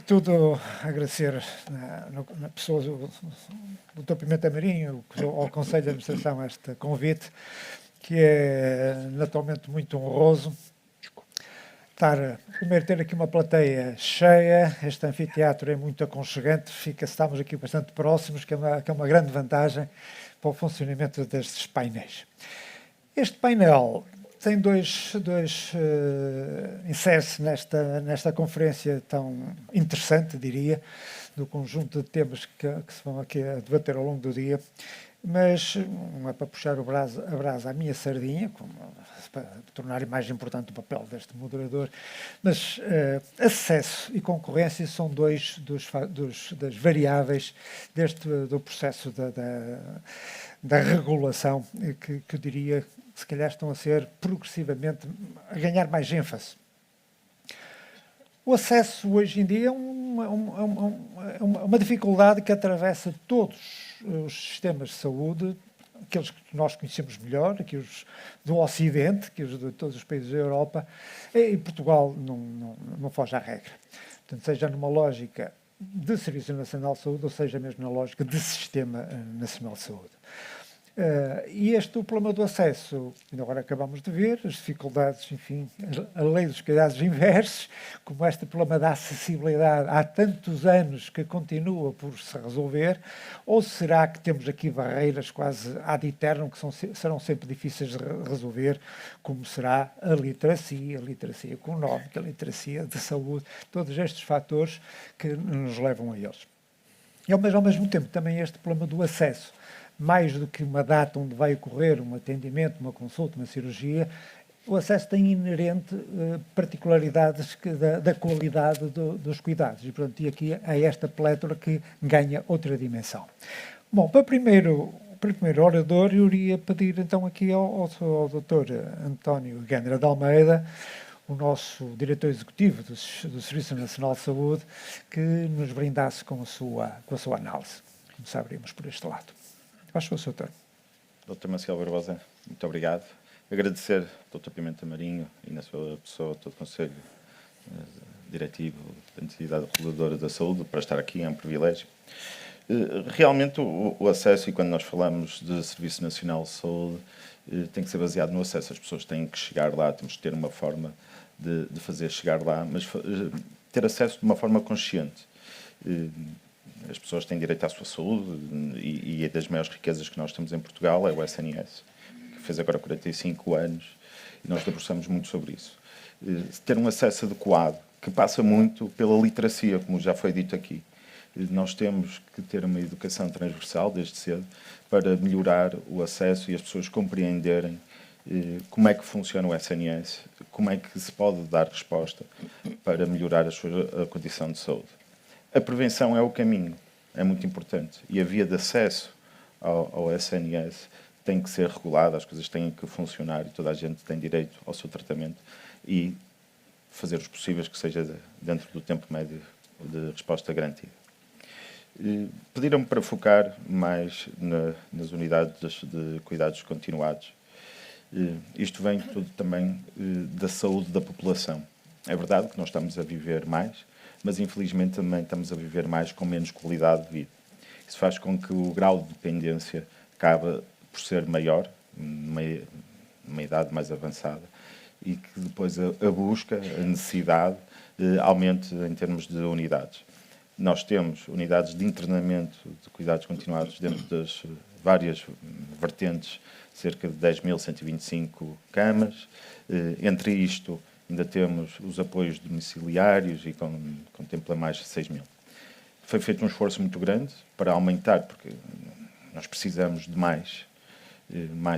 tudo, agradecer na pessoa do Dr. Pimenta Marinho, ao Conselho de Administração, este convite, que é naturalmente muito honroso. Primeiro, ter aqui uma plateia cheia, este anfiteatro é muito aconchegante, estamos aqui bastante próximos, que é uma grande vantagem para o funcionamento destes painéis. Este painel tem insere-se nesta conferência tão interessante, diria, do conjunto de temas que se vão aqui a debater ao longo do dia, mas não é para puxar a brasa à minha sardinha, para tornar mais importante o papel deste moderador, mas acesso e concorrência são dois das variáveis do processo da regulação que eu diria se calhar estão a ser progressivamente a ganhar mais ênfase. O acesso hoje em dia é uma dificuldade que atravessa todos os sistemas de saúde, aqueles que nós conhecemos melhor, aqui os do Ocidente, que os de todos os países da Europa, e Portugal não foge à regra. Portanto, seja numa lógica de Serviço Nacional de Saúde, ou seja mesmo na lógica de Sistema Nacional de Saúde. E o problema do acesso, ainda agora acabamos de ver, as dificuldades, enfim, a lei dos cuidados inversos, como este problema da acessibilidade há tantos anos que continua por se resolver, ou será que temos aqui barreiras quase ad eternum que serão sempre difíceis de resolver, como será a literacia económica, a literacia de saúde, todos estes fatores que nos levam a eles. Mas ao mesmo tempo também este problema do acesso, mais do que uma data onde vai ocorrer um atendimento, uma consulta, uma cirurgia, o acesso tem inerente particularidades da qualidade dos cuidados. E, portanto, aqui é esta plétora que ganha outra dimensão. Bom, para o primeiro orador, eu iria pedir então aqui ao Dr. António Gandra de Almeida, o nosso diretor executivo do Serviço Nacional de Saúde, que nos brindasse com a sua análise. Começaríamos por este lado. Acho que o seu turno. Dr. Maciel Barbosa, muito obrigado. Agradecer ao Dr. Pimenta Marinho e na sua pessoa, todo o Conselho Diretivo da Entidade Reguladora da Saúde, para estar aqui, é um privilégio. Realmente o acesso, e quando nós falamos de Serviço Nacional de Saúde, tem que ser baseado no acesso. As pessoas têm que chegar lá, temos que ter uma forma de fazer chegar lá, mas ter acesso de uma forma consciente. As pessoas têm direito à sua saúde e é das maiores riquezas que nós temos em Portugal, é o SNS, que fez agora 45 anos e nós debruçamos muito sobre isso. Ter um acesso adequado, que passa muito pela literacia, como já foi dito aqui. Nós temos que ter uma educação transversal desde cedo para melhorar o acesso e as pessoas compreenderem como é que funciona o SNS, como é que se pode dar resposta para melhorar a condição de saúde. A prevenção é o caminho, é muito importante. E a via de acesso ao SNS tem que ser regulada, as coisas têm que funcionar e toda a gente tem direito ao seu tratamento e fazer os possíveis que seja dentro do tempo médio de resposta garantida. Pediram-me para focar mais nas unidades de cuidados continuados. Isto vem tudo também da saúde da população. É verdade que nós estamos a viver mais, mas infelizmente também estamos a viver mais com menos qualidade de vida. Isso faz com que o grau de dependência acabe por ser maior, numa idade mais avançada, e que depois a busca, a necessidade, aumente em termos de unidades. Nós temos unidades de internamento de cuidados continuados dentro das várias vertentes, cerca de 10.125 camas. Entre isto, ainda temos os apoios domiciliários e contempla mais de 6.000. Foi feito um esforço muito grande para aumentar, porque nós precisamos de mais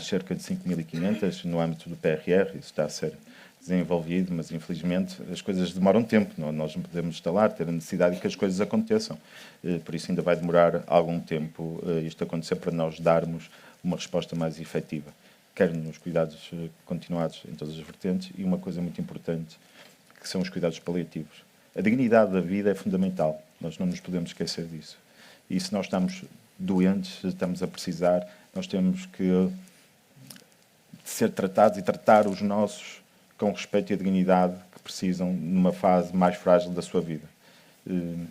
cerca de 5.500 no âmbito do PRR, isso está a ser desenvolvido, mas infelizmente as coisas demoram tempo, nós não podemos instalar, ter a necessidade de que as coisas aconteçam, por isso ainda vai demorar algum tempo isto acontecer para nós darmos uma resposta mais efetiva, quer nos cuidados continuados em todas as vertentes e uma coisa muito importante, que são os cuidados paliativos. A dignidade da vida é fundamental, nós não nos podemos esquecer disso. E se nós estamos doentes, estamos a precisar, nós temos que ser tratados e tratar os nossos com respeito e a dignidade que precisam numa fase mais frágil da sua vida.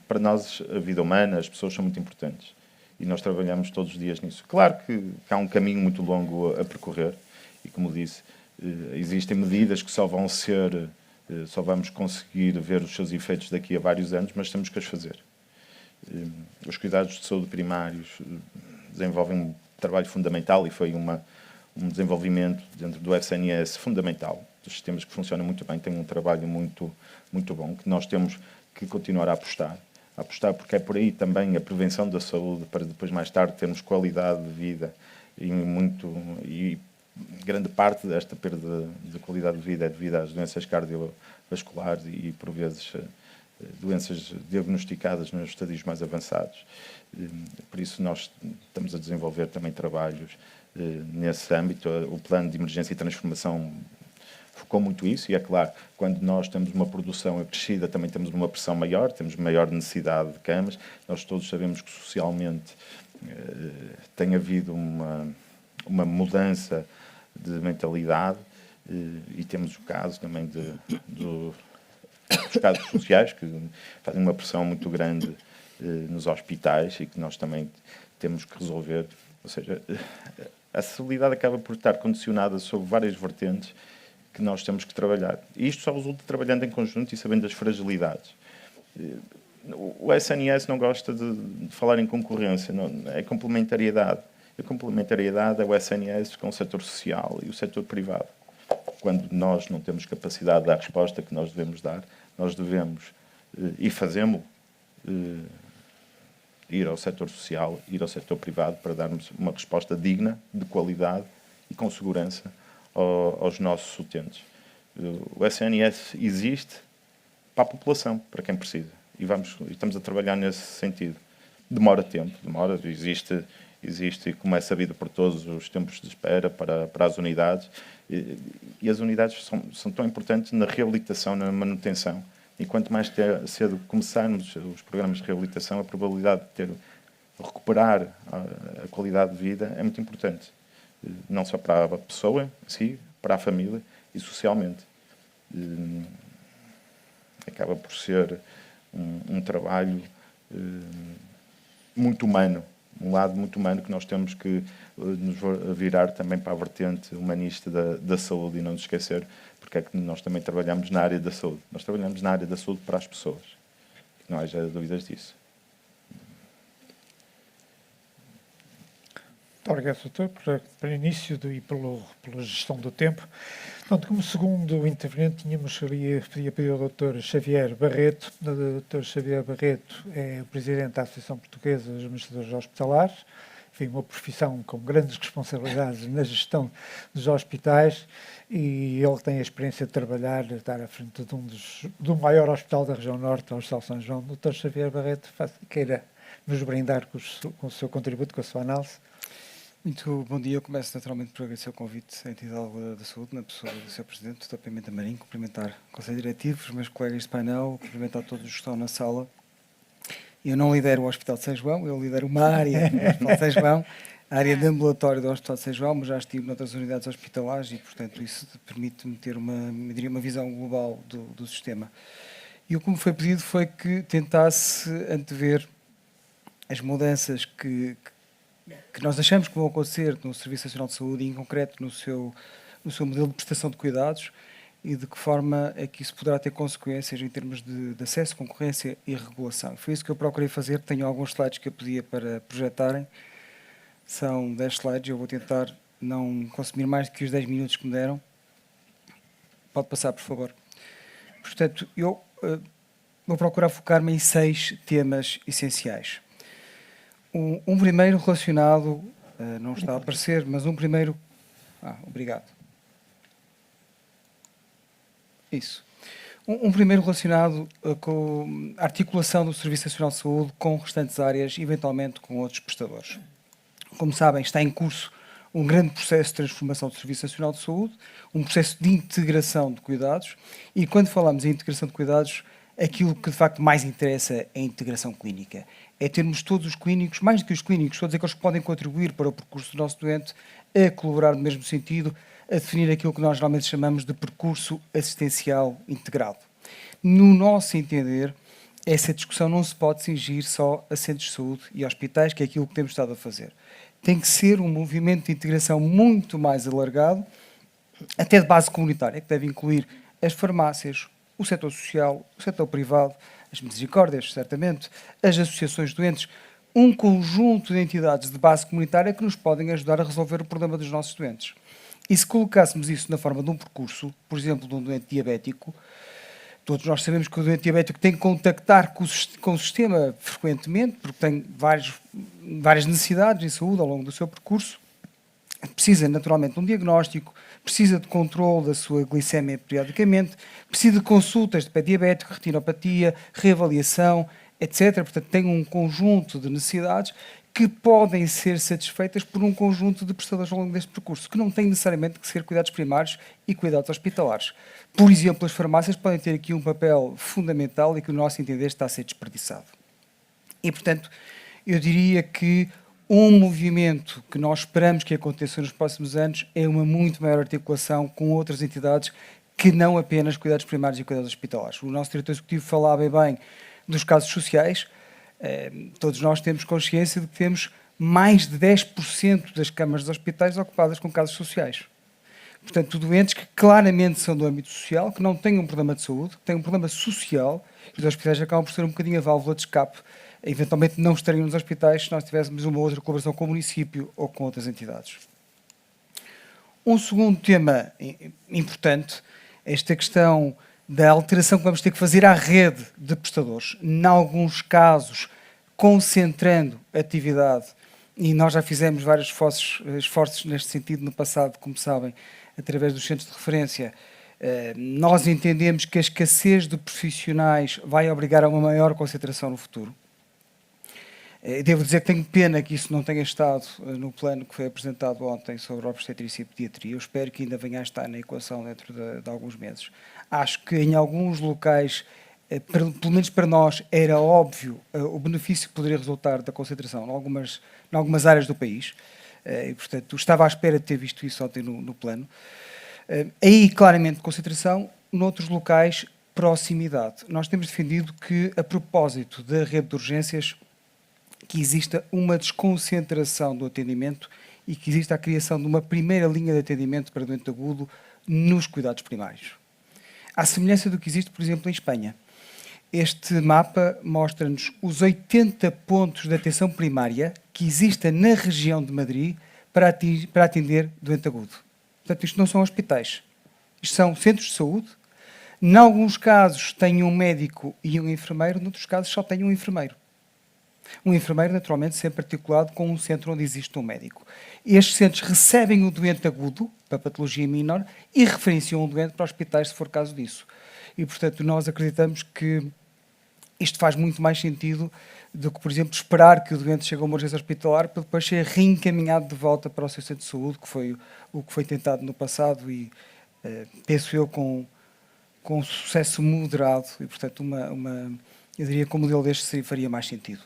Para nós, a vida humana, as pessoas são muito importantes. E nós trabalhamos todos os dias nisso. Claro que há um caminho muito longo a percorrer. E, como disse, existem medidas que só vamos conseguir ver os seus efeitos daqui a vários anos, mas temos que as fazer. Os cuidados de saúde primários desenvolvem um trabalho fundamental e foi um desenvolvimento dentro do SNS fundamental. Os sistemas que funcionam muito bem têm um trabalho muito, muito bom, que nós temos que continuar a apostar porque é por aí também a prevenção da saúde, para depois mais tarde termos qualidade de vida e grande parte desta perda de qualidade de vida é devido às doenças cardiovasculares e por vezes doenças diagnosticadas nos estadios mais avançados. Por isso nós estamos a desenvolver também trabalhos nesse âmbito. O plano de emergência e transformação focou muito isso, e é claro, quando nós temos uma produção acrescida, também temos uma pressão maior, temos maior necessidade de camas. Nós todos sabemos que socialmente tem havido uma mudança de mentalidade, e temos o caso também dos casos sociais, que fazem uma pressão muito grande nos hospitais e que nós também temos que resolver. Ou seja, a acessibilidade acaba por estar condicionada sobre várias vertentes que nós temos que trabalhar. E isto só resulta trabalhando em conjunto e sabendo das fragilidades. O SNS não gosta de falar em concorrência, não, é complementariedade. A complementariedade é o SNS com o setor social e o setor privado. Quando nós não temos capacidade de dar a resposta que nós devemos dar, nós devemos, e fazemos, ir ao setor social, ir ao setor privado para darmos uma resposta digna, de qualidade e com segurança aos nossos utentes. O SNS existe para a população, para quem precisa. E estamos a trabalhar nesse sentido. Demora tempo, existe, e como é sabido por todos, os tempos de espera para as unidades. E as unidades são tão importantes na reabilitação, na manutenção. E quanto mais cedo começarmos os programas de reabilitação, a probabilidade de recuperar a qualidade de vida é muito importante. Não só para a pessoa em si, para a família e socialmente. Acaba por ser um trabalho muito humano, um lado muito humano que nós temos que nos virar também para a vertente humanista da saúde e não nos esquecer, porque é que nós também trabalhamos na área da saúde. Nós trabalhamos na área da saúde para as pessoas, que não haja dúvidas disso. Muito obrigado, doutor, pelo início e pela gestão do tempo. Portanto, como segundo interveniente, podia pedir ao Dr. Xavier Barreto. O Dr. Xavier Barreto é o presidente da Associação Portuguesa dos Administradores Hospitalares, enfim, uma profissão com grandes responsabilidades na gestão dos hospitais, e ele tem a experiência de trabalhar, de estar à frente do maior hospital da região norte, o Hospital São João. Dr. Xavier Barreto, queira nos brindar com o seu contributo, com a sua análise. Muito bom dia. Eu começo naturalmente por agradecer o convite à entidade da saúde, na pessoa do Sr. Presidente, Dr. Pimenta Marinho, cumprimentar o Conselho Diretivo, os meus colegas de painel, cumprimentar todos os que estão na sala. Eu não lidero o Hospital de São João, eu lidero uma área do Hospital de São João, a área de ambulatório do Hospital de São João, mas já estive noutras unidades hospitalares e, portanto, isso permite-me ter uma visão global do sistema. E o que me foi pedido foi que tentasse antever as mudanças que nós achamos que vão acontecer no Serviço Nacional de Saúde e, em concreto, no seu modelo de prestação de cuidados, e de que forma é que isso poderá ter consequências em termos de acesso, concorrência e regulação. Foi isso que eu procurei fazer. Tenho alguns slides que eu pedia para projetarem. São 10 slides. Eu vou tentar não consumir mais do que os 10 minutos que me deram. Pode passar, por favor. Portanto, eu vou procurar focar-me em 6 temas essenciais. Um primeiro relacionado, não está a aparecer, mas um primeiro... obrigado. Isso. Um primeiro relacionado com a articulação do Serviço Nacional de Saúde com restantes áreas, eventualmente com outros prestadores. Como sabem, está em curso um grande processo de transformação do Serviço Nacional de Saúde, um processo de integração de cuidados, e quando falamos em integração de cuidados, aquilo que de facto mais interessa é a integração clínica. É termos todos os clínicos, mais do que os clínicos, todos aqueles que podem contribuir para o percurso do nosso doente, a colaborar no mesmo sentido, a definir aquilo que nós geralmente chamamos de percurso assistencial integrado. No nosso entender, essa discussão não se pode cingir só a centros de saúde e hospitais, que é aquilo que temos estado a fazer. Tem que ser um movimento de integração muito mais alargado, até de base comunitária, que deve incluir as farmácias, o setor social, o setor privado, as misericórdias, certamente, as associações de doentes, um conjunto de entidades de base comunitária que nos podem ajudar a resolver o problema dos nossos doentes. E se colocássemos isso na forma de um percurso, por exemplo, de um doente diabético, todos nós sabemos que o doente diabético tem que contactar com o sistema frequentemente, porque tem várias necessidades de saúde ao longo do seu percurso, precisa naturalmente de um diagnóstico, precisa de controle da sua glicemia periodicamente, precisa de consultas de pé diabético, retinopatia, reavaliação, etc. Portanto, tem um conjunto de necessidades que podem ser satisfeitas por um conjunto de prestadores ao longo deste percurso, que não têm necessariamente que ser cuidados primários e cuidados hospitalares. Por exemplo, as farmácias podem ter aqui um papel fundamental e que, no nosso entender, está a ser desperdiçado. E, portanto, eu diria que um movimento que nós esperamos que aconteça nos próximos anos é uma muito maior articulação com outras entidades que não apenas cuidados primários e cuidados hospitalares. O nosso diretor executivo falava bem dos casos sociais. Todos nós temos consciência de que temos mais de 10% das camas dos hospitais ocupadas com casos sociais. Portanto, doentes que claramente são do âmbito social, que não têm um problema de saúde, que têm um problema social, e os hospitais acabam por ser um bocadinho a válvula de escape. Eventualmente não estariam nos hospitais se nós tivéssemos uma outra colaboração com o município ou com outras entidades. Um segundo tema importante é esta questão da alteração que vamos ter que fazer à rede de prestadores, em alguns casos concentrando atividade, e nós já fizemos vários esforços neste sentido no passado, como sabem, através dos centros de referência. Nós entendemos que a escassez de profissionais vai obrigar a uma maior concentração no futuro. Devo dizer que tenho pena que isso não tenha estado no plano que foi apresentado ontem sobre a obstetrícia e pediatria. Eu espero que ainda venha a estar na equação dentro de alguns meses. Acho que em alguns locais, pelo menos para nós, era óbvio o benefício que poderia resultar da concentração em algumas áreas do país. E, portanto, estava à espera de ter visto isso ontem no plano. Aí, claramente, concentração, noutros locais, proximidade. Nós temos defendido que, a propósito da rede de urgências, que exista uma desconcentração do atendimento e que exista a criação de uma primeira linha de atendimento para doente agudo nos cuidados primários. À semelhança do que existe, por exemplo, em Espanha. Este mapa mostra-nos os 80 pontos de atenção primária que existem na região de Madrid para atender doente agudo. Portanto, isto não são hospitais. Isto são centros de saúde. Em alguns casos tem um médico e um enfermeiro, noutros casos só tem um enfermeiro. Um enfermeiro, naturalmente, sempre articulado com um centro onde existe um médico. Estes centros recebem o doente agudo, para patologia menor, e referenciam o doente para hospitais, se for caso disso. E, portanto, nós acreditamos que isto faz muito mais sentido do que, por exemplo, esperar que o doente chegue a uma urgência hospitalar para depois ser reencaminhado de volta para o seu centro de saúde, que foi o que foi tentado no passado e, penso eu, com um sucesso moderado. E, portanto, eu diria que um modelo deste faria mais sentido.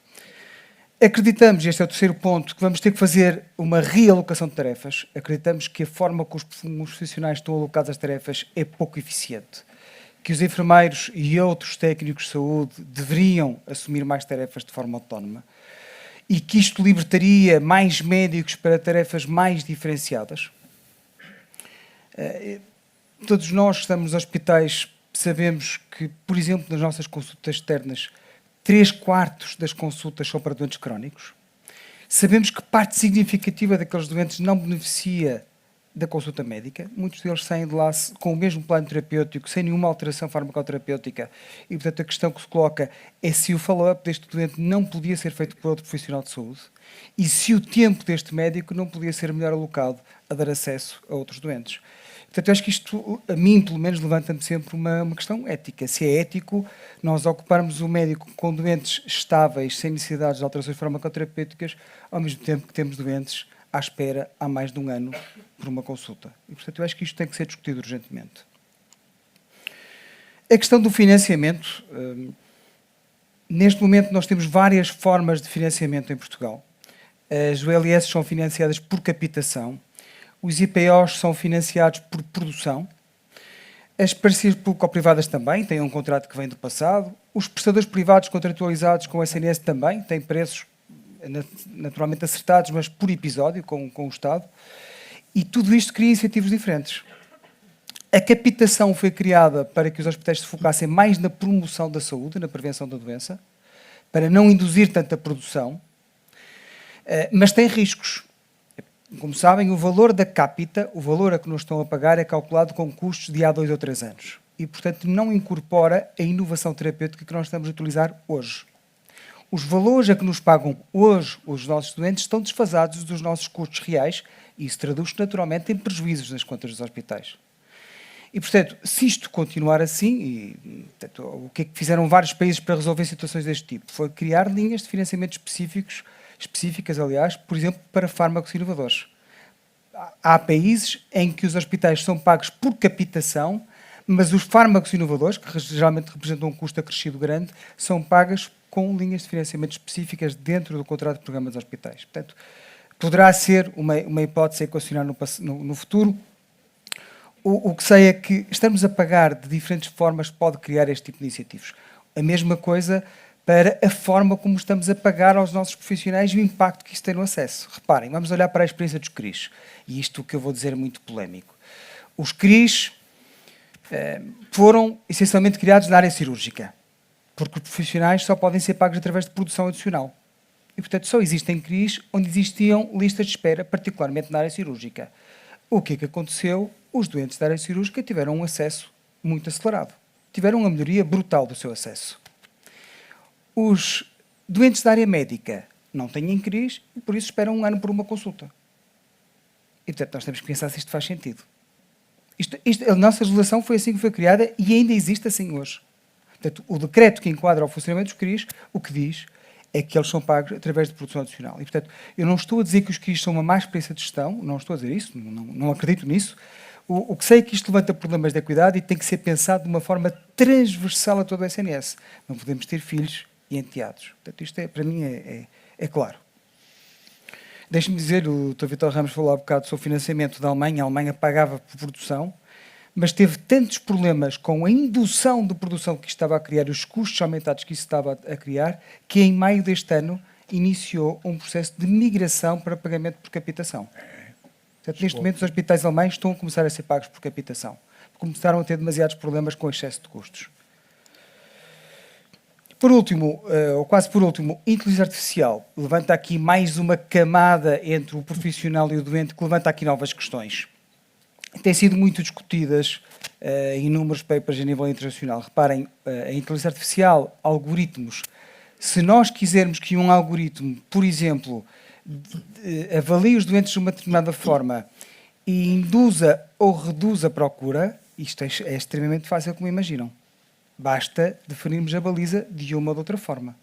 Acreditamos, este é o terceiro ponto, que vamos ter que fazer uma realocação de tarefas. Acreditamos que a forma como os profissionais estão alocados às tarefas é pouco eficiente. Que os enfermeiros e outros técnicos de saúde deveriam assumir mais tarefas de forma autónoma e que isto libertaria mais médicos para tarefas mais diferenciadas. Todos nós que estamos nos hospitais sabemos que, por exemplo, nas nossas consultas externas, 3/4 das consultas são para doentes crónicos. Sabemos que parte significativa daqueles doentes não beneficia da consulta médica. Muitos deles saem de lá com o mesmo plano terapêutico, sem nenhuma alteração farmacoterapêutica. E, portanto, a questão que se coloca é se o follow-up deste doente não podia ser feito por outro profissional de saúde e se o tempo deste médico não podia ser melhor alocado a dar acesso a outros doentes. Portanto, eu acho que isto, a mim, pelo menos, levanta-me sempre uma questão ética. Se é ético nós ocuparmos o médico com doentes estáveis, sem necessidades de alterações farmacoterapêuticas, ao mesmo tempo que temos doentes à espera há mais de um ano por uma consulta. E, portanto, eu acho que isto tem que ser discutido urgentemente. A questão do financiamento. Neste momento, nós temos várias formas de financiamento em Portugal. As ULS são financiadas por captação. Os IPOs são financiados por produção. As parcerias público-privadas também têm um contrato que vem do passado. Os prestadores privados contratualizados com o SNS também têm preços naturalmente acertados, mas por episódio com o Estado. E tudo isto cria incentivos diferentes. A capitação foi criada para que os hospitais se focassem mais na promoção da saúde, na prevenção da doença, para não induzir tanta produção, mas tem riscos. Como sabem, o valor da capita, o valor a que nos estão a pagar, é calculado com custos de há 2 ou 3 anos. E, portanto, não incorpora a inovação terapêutica que nós estamos a utilizar hoje. Os valores a que nos pagam hoje os nossos doentes estão desfasados dos nossos custos reais e isso traduz naturalmente em prejuízos nas contas dos hospitais. E, portanto, se isto continuar assim, portanto, o que é que fizeram vários países para resolver situações deste tipo? Foi criar linhas de financiamento específicas, aliás, por exemplo, para fármacos inovadores. Há países em que os hospitais são pagos por capitação, mas os fármacos inovadores, que geralmente representam um custo acrescido grande, são pagos com linhas de financiamento específicas dentro do contrato de programa dos hospitais. Portanto, poderá ser uma hipótese a equacionar no futuro. O que sei é que estamos a pagar de diferentes formas pode criar este tipo de incentivos. A mesma coisa para a forma como estamos a pagar aos nossos profissionais e o impacto que isso tem no acesso. Reparem, vamos olhar para a experiência dos CRIs. E isto que eu vou dizer é muito polémico. Os CRIs foram essencialmente criados na área cirúrgica, porque os profissionais só podem ser pagos através de produção adicional. E, portanto, só existem CRIs onde existiam listas de espera, particularmente na área cirúrgica. O que é que aconteceu? Os doentes da área cirúrgica tiveram um acesso muito acelerado. Tiveram uma melhoria brutal do seu acesso. Os doentes da área médica não têm CRIs e, por isso, esperam 1 ano por uma consulta. E, portanto, nós temos que pensar se isto faz sentido. A nossa legislação foi assim que foi criada e ainda existe assim hoje. Portanto, o decreto que enquadra o funcionamento dos CRIs, o que diz é que eles são pagos através de produção adicional. E, portanto, eu não estou a dizer que os CRIs são uma má experiência de gestão, não estou a dizer isso, não acredito nisso. O que sei é que isto levanta problemas de equidade e tem que ser pensado de uma forma transversal a todo o SNS. Não podemos ter filhos e enteados. Portanto, isto para mim é claro. Deixe-me dizer, o Dr. Vítor Ramos falou há bocado sobre o financiamento da Alemanha. A Alemanha pagava por produção, mas teve tantos problemas com a indução de produção que isto estava a criar, os custos aumentados que isso estava a criar, que em maio deste ano iniciou um processo de migração para pagamento por capitação. Portanto, neste momento, os hospitais alemães estão a começar a ser pagos por capitação. Começaram a ter demasiados problemas com excesso de custos. Por último, ou quase por último, inteligência artificial levanta aqui mais uma camada entre o profissional e o doente, que levanta aqui novas questões. Têm sido muito discutidas em inúmeros papers a nível internacional. Reparem, a inteligência artificial, algoritmos. Se nós quisermos que um algoritmo, por exemplo, avalie os doentes de uma determinada forma e induza ou reduza a procura, isto é extremamente fácil, como imaginam. Basta definirmos a baliza de uma ou de outra forma.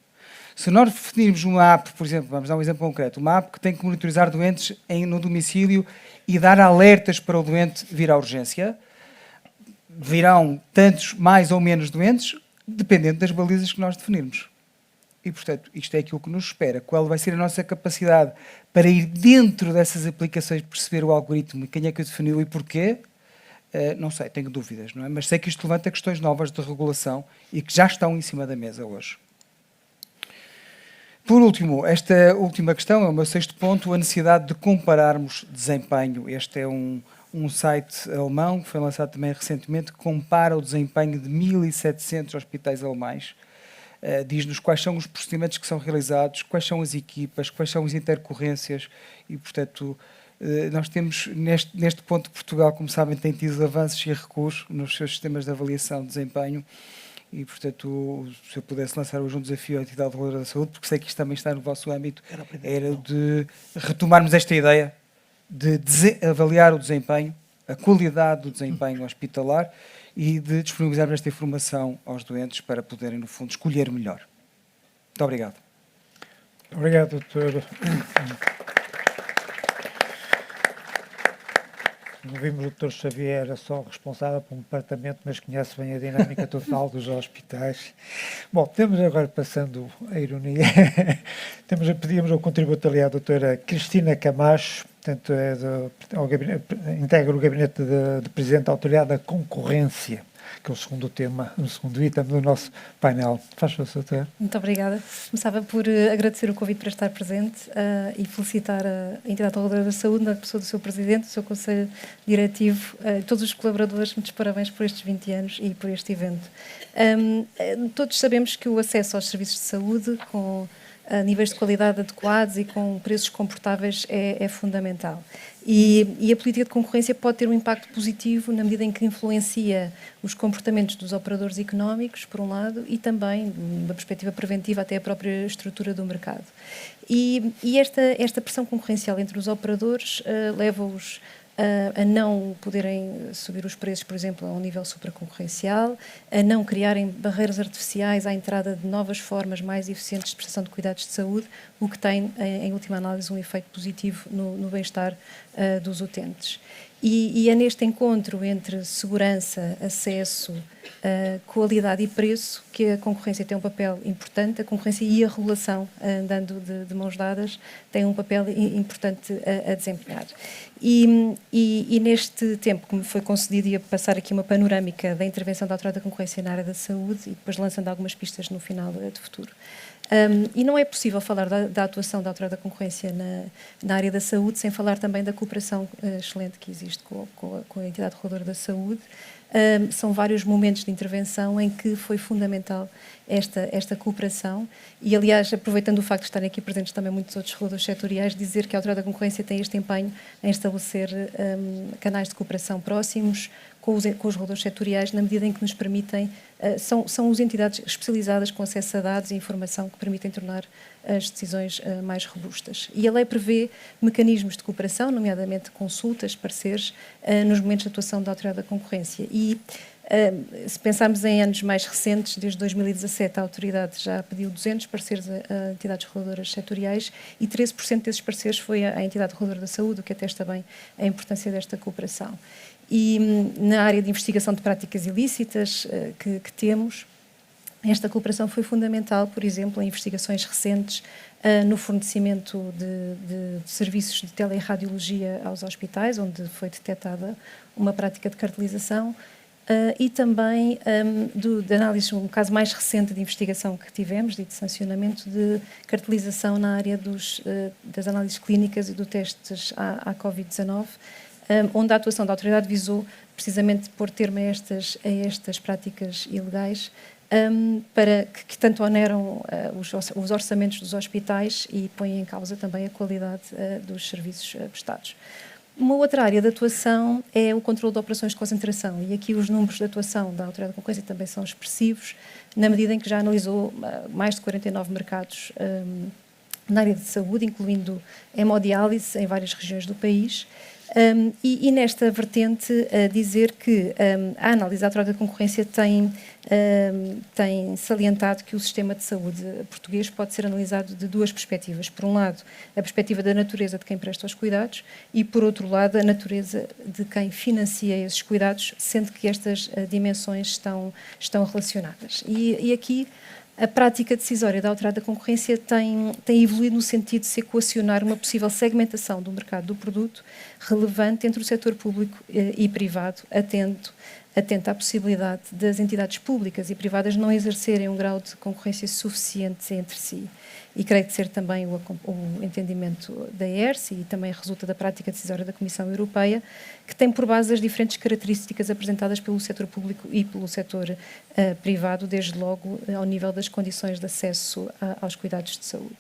Se nós definirmos uma app, por exemplo, vamos dar um exemplo concreto, uma app que tem que monitorizar doentes no domicílio e dar alertas para o doente vir à urgência, virão tantos mais ou menos doentes, dependendo das balizas que nós definirmos. E, portanto, isto é aquilo que nos espera. Qual vai ser a nossa capacidade para ir dentro dessas aplicações, perceber o algoritmo e quem é que o definiu e porquê? Não sei, tenho dúvidas, não é? Mas sei que isto levanta questões novas de regulação e que já estão em cima da mesa hoje. Por último, esta última questão é o meu 6º ponto, a necessidade de compararmos desempenho. Este é um site alemão que foi lançado também recentemente, que compara o desempenho de 1.700 hospitais alemães. Diz-nos quais são os procedimentos que são realizados, quais são as equipas, quais são as intercorrências e, portanto, nós temos, neste ponto, Portugal, como sabem, tem tido avanços e recuos nos seus sistemas de avaliação de desempenho e, portanto, se eu pudesse lançar hoje um desafio à entidade reguladora da saúde, porque sei que isto também está no vosso âmbito, era de retomarmos esta ideia de avaliar o desempenho, a qualidade do desempenho hospitalar e de disponibilizarmos esta informação aos doentes para poderem, no fundo, escolher melhor. Muito obrigado. Obrigado, doutor. Vimos o Dr. Xavier era só responsável por um departamento, mas conhece bem a dinâmica total dos hospitais. Bom, temos agora, passando a ironia, pedíamos o contributo ali à doutora Cristina Camacho, portanto, integra o gabinete de Presidente da Autoridade da Concorrência. que é o segundo tema, o segundo item do nosso painel. Faz favor, Sr. Muito obrigada. Começava por agradecer o convite para estar presente e felicitar a entidade reguladora da saúde, na pessoa do seu presidente, do seu conselho diretivo, todos os colaboradores. Muitos parabéns por estes 20 anos e por este evento. Todos sabemos que o acesso aos serviços de saúde com níveis de qualidade adequados e com preços comportáveis é fundamental. E a política de concorrência pode ter um impacto positivo na medida em que influencia os comportamentos dos operadores económicos, por um lado, e também, da perspectiva preventiva, até a própria estrutura do mercado. E esta pressão concorrencial entre os operadores leva-os a não poderem subir os preços, por exemplo, a um nível supraconcorrencial, a não criarem barreiras artificiais à entrada de novas formas mais eficientes de prestação de cuidados de saúde, o que tem, em última análise, um efeito positivo no bem-estar dos utentes. E é neste encontro entre segurança, acesso, qualidade e preço que a concorrência tem um papel importante. A concorrência e a regulação, andando de mãos dadas, têm um papel importante a desempenhar. E neste tempo que me foi concedido, ia passar aqui uma panorâmica da intervenção da Autoridade da Concorrência na área da saúde e depois lançando algumas pistas no final de futuro. E não é possível falar da atuação da Autoridade da Concorrência na área da saúde sem falar também da cooperação excelente que existe com a entidade reguladora da saúde. São vários momentos de intervenção em que foi fundamental esta cooperação e, aliás, aproveitando o facto de estarem aqui presentes também muitos outros reguladores setoriais, dizer que a Autoridade da Concorrência tem este empenho em estabelecer canais de cooperação próximos com os reguladores setoriais, na medida em que nos permitem, são as entidades especializadas com acesso a dados e informação que permitem tornar as decisões mais robustas. E a lei prevê mecanismos de cooperação, nomeadamente consultas, pareceres, nos momentos de atuação da Autoridade da Concorrência. E se pensarmos em anos mais recentes, desde 2017 a Autoridade já pediu 200 pareceres a entidades reguladoras setoriais e 13% desses pareceres foi à entidade reguladora da saúde, o que atesta bem a importância desta cooperação. E na área de investigação de práticas ilícitas que temos, esta cooperação foi fundamental, por exemplo, em investigações recentes no fornecimento de serviços de teleradiologia aos hospitais, onde foi detectada uma prática de cartelização, e também de análise, um caso mais recente de investigação que tivemos, de sancionamento de cartelização na área das análises clínicas e dos testes à Covid-19, onde a atuação da autoridade visou precisamente pôr termo a estas práticas ilegais, para que tanto oneram os orçamentos dos hospitais e põem em causa também a qualidade dos serviços prestados. Uma outra área de atuação é o controle de operações de concentração, e aqui os números de atuação da Autoridade da Concorrência também são expressivos, na medida em que já analisou mais de 49 mercados na área de saúde, incluindo hemodiálise em várias regiões do país. E nesta vertente, dizer que a análise da Autoridade da Concorrência tem salientado que o sistema de saúde português pode ser analisado de duas perspectivas. Por um lado, a perspectiva da natureza de quem presta os cuidados e, por outro lado, a natureza de quem financia esses cuidados, sendo que estas dimensões estão relacionadas. E aqui a prática decisória da Autoridade da Concorrência tem evoluído no sentido de se equacionar uma possível segmentação do mercado do produto relevante entre o setor público e privado, atento à possibilidade das entidades públicas e privadas não exercerem um grau de concorrência suficiente entre si. E creio que ser também o entendimento da ERSE e também resulta da prática decisória da Comissão Europeia, que tem por base as diferentes características apresentadas pelo setor público e pelo setor privado, desde logo ao nível das condições de acesso aos cuidados de saúde.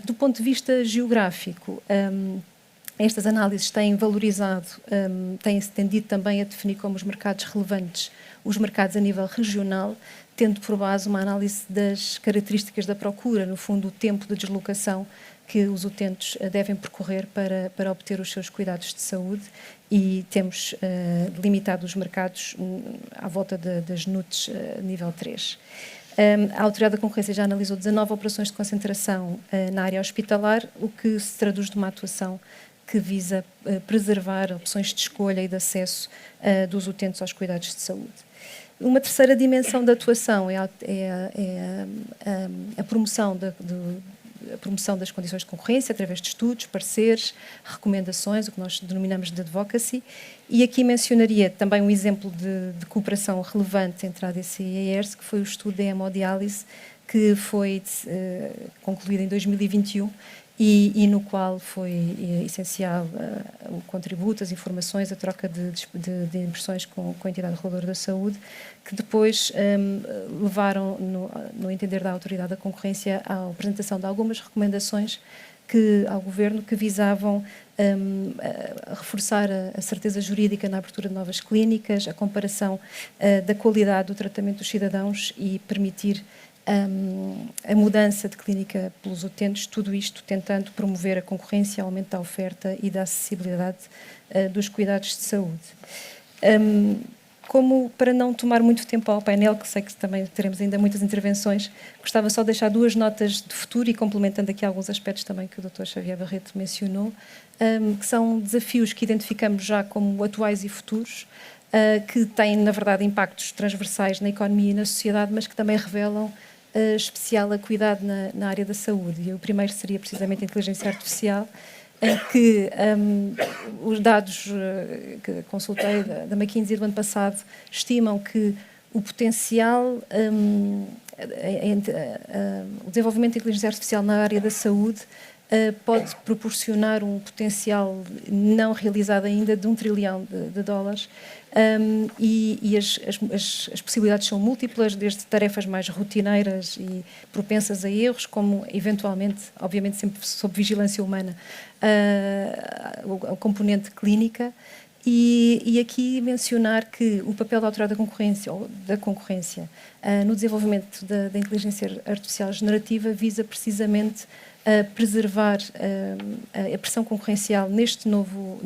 Do ponto de vista geográfico, estas análises têm valorizado, têm-se tendido também a definir como os mercados relevantes, os mercados a nível regional, tendo por base uma análise das características da procura, no fundo, o tempo de deslocação que os utentes devem percorrer para obter os seus cuidados de saúde, e temos limitado os mercados à volta das NUTs nível 3. A Autoridade da Concorrência já analisou 19 operações de concentração na área hospitalar, o que se traduz numa atuação que visa preservar opções de escolha e de acesso dos utentes aos cuidados de saúde. Uma terceira dimensão da atuação é a promoção a promoção das condições de concorrência através de estudos, pareceres, recomendações, o que nós denominamos de advocacy. E aqui mencionaria também um exemplo de cooperação relevante entre a ADC e a ERS, que foi o estudo da hemodiálise, que foi concluído em 2021 e no qual foi essencial o contributo, as informações, a troca de impressões com a entidade reguladora da saúde, que depois levaram, no entender da autoridade da concorrência, à apresentação de algumas recomendações ao Governo que visavam reforçar a certeza jurídica na abertura de novas clínicas, a comparação da qualidade do tratamento dos cidadãos e permitir a mudança de clínica pelos utentes, tudo isto tentando promover a concorrência, o aumento da oferta e da acessibilidade dos cuidados de saúde. Como para não tomar muito tempo ao painel, que sei que também teremos ainda muitas intervenções, gostava só de deixar 2 notas de futuro e complementando aqui alguns aspectos também que o Dr. Xavier Barreto mencionou, que são desafios que identificamos já como atuais e futuros, que têm, na verdade, impactos transversais na economia e na sociedade, mas que também revelam especial acuidade na área da saúde. E o primeiro seria precisamente a inteligência artificial, que os dados que consultei da McKinsey do ano passado estimam que o potencial, o desenvolvimento da inteligência artificial na área da saúde pode proporcionar um potencial não realizado ainda de $1 trilhão e as possibilidades são múltiplas, desde tarefas mais rotineiras e propensas a erros, como eventualmente, obviamente sempre sob vigilância humana, a componente clínica. E aqui mencionar que o papel da autoridade da concorrência no desenvolvimento da inteligência artificial generativa visa precisamente a preservar a pressão concorrencial neste novo